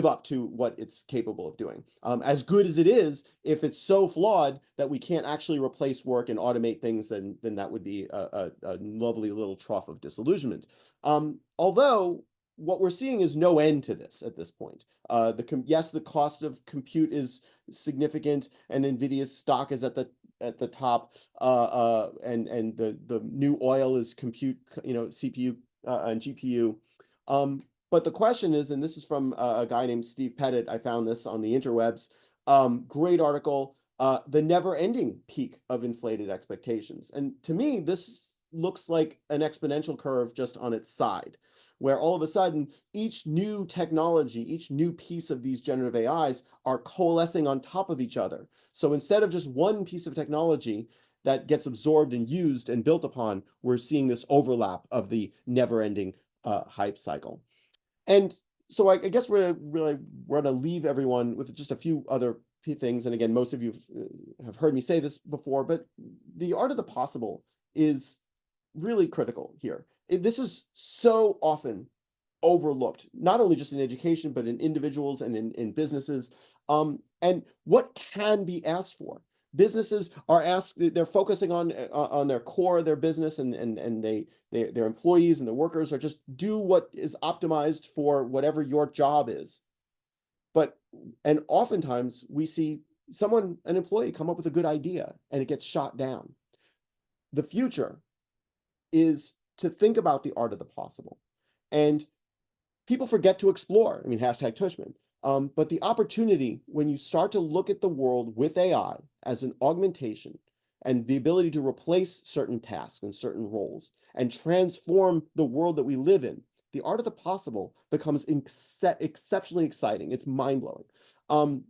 up to what it's capable of doing. As good as it is, if it's so flawed that we can't actually replace work and automate things, then that would be a lovely little trough of disillusionment. Although what we're seeing is no end to this at this point. Yes, the cost of compute is significant, and NVIDIA's stock is at the top, and the new oil is compute, CPU and GPU. But the question is, and this is from a guy named Steve Pettit, I found this on the interwebs, great article, the never-ending peak of inflated expectations. And to me, this looks like an exponential curve just on its side, where all of a sudden, each new technology, each new piece of these generative AIs are coalescing on top of each other. So instead of just one piece of technology that gets absorbed and used and built upon, we're seeing this overlap of the never-ending hype cycle. And so I guess we're going to leave everyone with just a few other things. And again, most of you have heard me say this before, but the art of the possible is really critical here. This is so often overlooked, not only just in education, but in individuals and in businesses. And what can be asked for? Businesses are they're focusing on their core of their business, and their employees and the workers are just do what is optimized for whatever your job is. But And oftentimes we see an employee come up with a good idea and it gets shot down. The future is to think about the art of the possible. And people forget to explore. I mean, hashtag Tushman. But the opportunity when you start to look at the world with AI as an augmentation and the ability to replace certain tasks and certain roles and transform the world that we live in, the art of the possible becomes exceptionally exciting. It's mind-blowing. And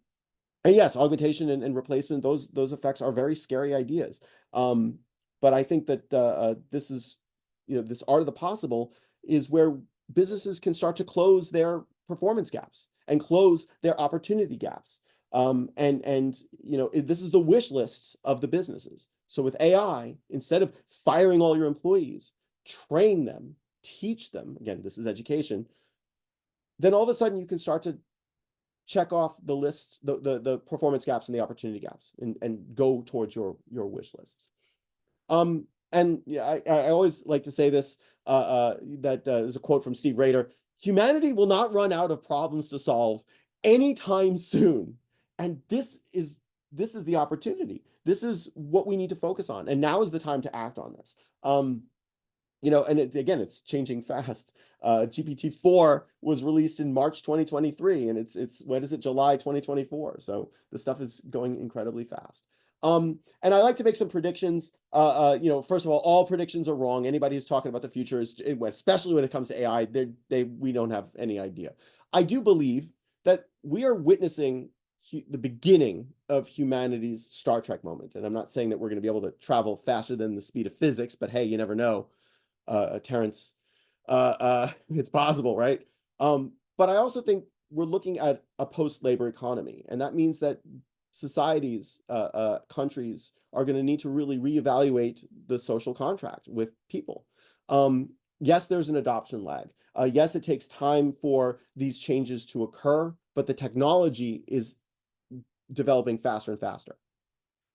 yes, augmentation and replacement, those effects are very scary ideas. But I think that this is, this art of the possible is where businesses can start to close their performance gaps and close their opportunity gaps. This is the wish lists of the businesses. So with AI, instead of firing all your employees, train them, teach them, again, this is education, then all of a sudden you can start to check off the list, the performance gaps and the opportunity gaps and go towards your wish lists. And yeah, I always like to say this, there's a quote from Steve Rader: humanity will not run out of problems to solve anytime soon. And this is the opportunity. This is what we need to focus on. And now is the time to act on this. And again, it's changing fast. GPT-4 was released in March 2023, and it's what is it, July 2024. So the stuff is going incredibly fast. And I like to make some predictions. First of all predictions are wrong. Anybody who's talking about the future is, especially when it comes to AI, we don't have any idea. I do believe that we are witnessing the beginning of humanity's Star Trek moment. And I'm not saying that we're going to be able to travel faster than the speed of physics, but hey, you never know. Terrence, it's possible, right? But I also think we're looking at a post-labor economy, and that means that societies, countries are going to need to really reevaluate the social contract with people. Yes, there's an adoption lag. Yes, it takes time for these changes to occur, but the technology is developing faster and faster.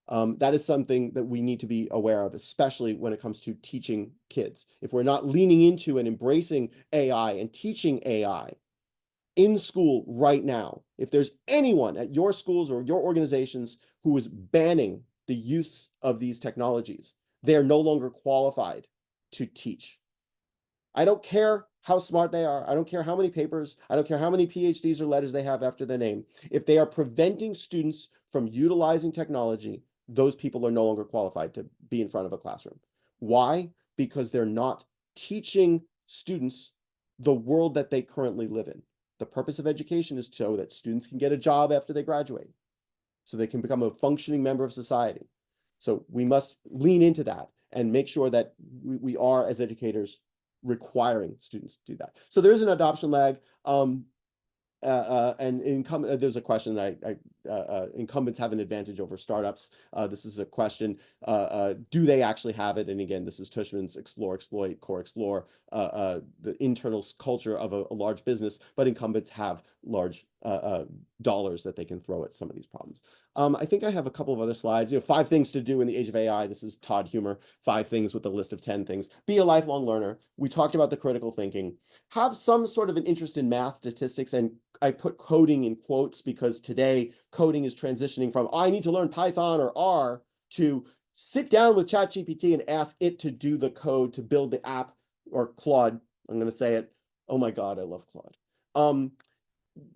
That is something that we need to be aware of, especially when it comes to teaching kids. If we're not leaning into and embracing AI and teaching AI in school right now, if there's anyone at your schools or your organizations who is banning the use of these technologies, they are no longer qualified to teach. I don't care how smart they are. I don't care how many papers. I don't care how many PhDs or letters they have after their name. If they are preventing students from utilizing technology, those people are no longer qualified to be in front of a classroom. Why? Because they're not teaching students the world that they currently live in. The purpose of education is so that students can get a job after they graduate, so they can become a functioning member of society. So we must lean into that and make sure that we are, as educators, requiring students to do that. So there's an adoption lag. There's a question that incumbents have an advantage over startups. This is a question, do they actually have it? And again, this is Tushman's explore, exploit, core explore, the internal culture of a large business, but incumbents have large dollars that they can throw at some of these problems. I think I have a couple of other slides. 5 things to do in the age of AI. This is Todd Humor, 5 things with a list of 10 things. Be a lifelong learner. We talked about the critical thinking. Have some sort of an interest in math, statistics, and I put coding in quotes because today coding is transitioning from I need to learn Python or R to sit down with ChatGPT and ask it to do the code to build the app, or Claude. I'm going to say it. Oh my God, I love Claude.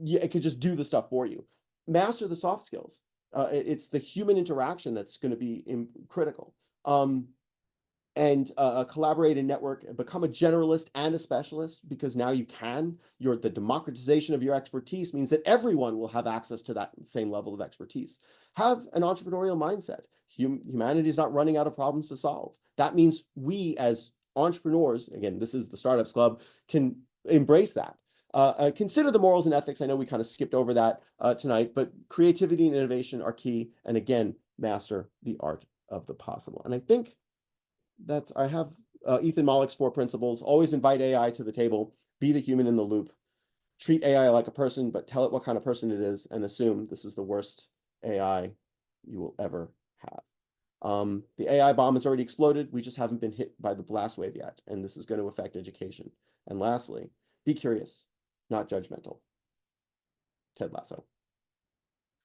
It could just do the stuff for you. Master the soft skills. It's the human interaction that's going to be critical. Collaborate and network, become a generalist and a specialist, because now you can. The democratization of your expertise means that everyone will have access to that same level of expertise. Have an entrepreneurial mindset. Humanity is not running out of problems to solve. That means we as entrepreneurs, again, this is the Startups Club, can embrace that. Consider the morals and ethics. I know we kind of skipped over that tonight, but creativity and innovation are key. And again, master the art of the possible. And I think I have Ethan Mollick's 4 principles. Always invite AI to the table. Be the human in the loop. Treat AI like a person, but tell it what kind of person it is, and assume this is the worst AI you will ever have. The AI bomb has already exploded. We just haven't been hit by the blast wave yet, and this is going to affect education. And lastly, be curious, not judgmental. Ted Lasso.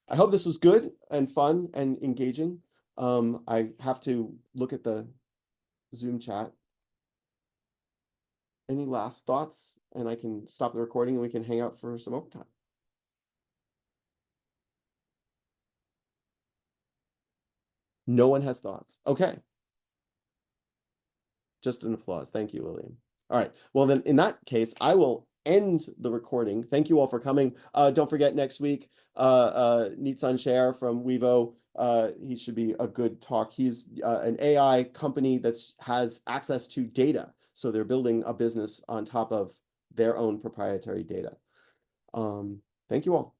I hope this was good and fun and engaging. I have to look at the Zoom chat. Any last thoughts? And I can stop the recording and we can hang out for some overtime. No one has thoughts. Okay. Just an applause. Thank you, Lillian. All right. Well, then in that case, I will end the recording. Thank you all for coming. Don't forget next week, Nitsan Share from Wevo. He should be a good talk. He's an AI company that has access to data. So they're building a business on top of their own proprietary data. Thank you all.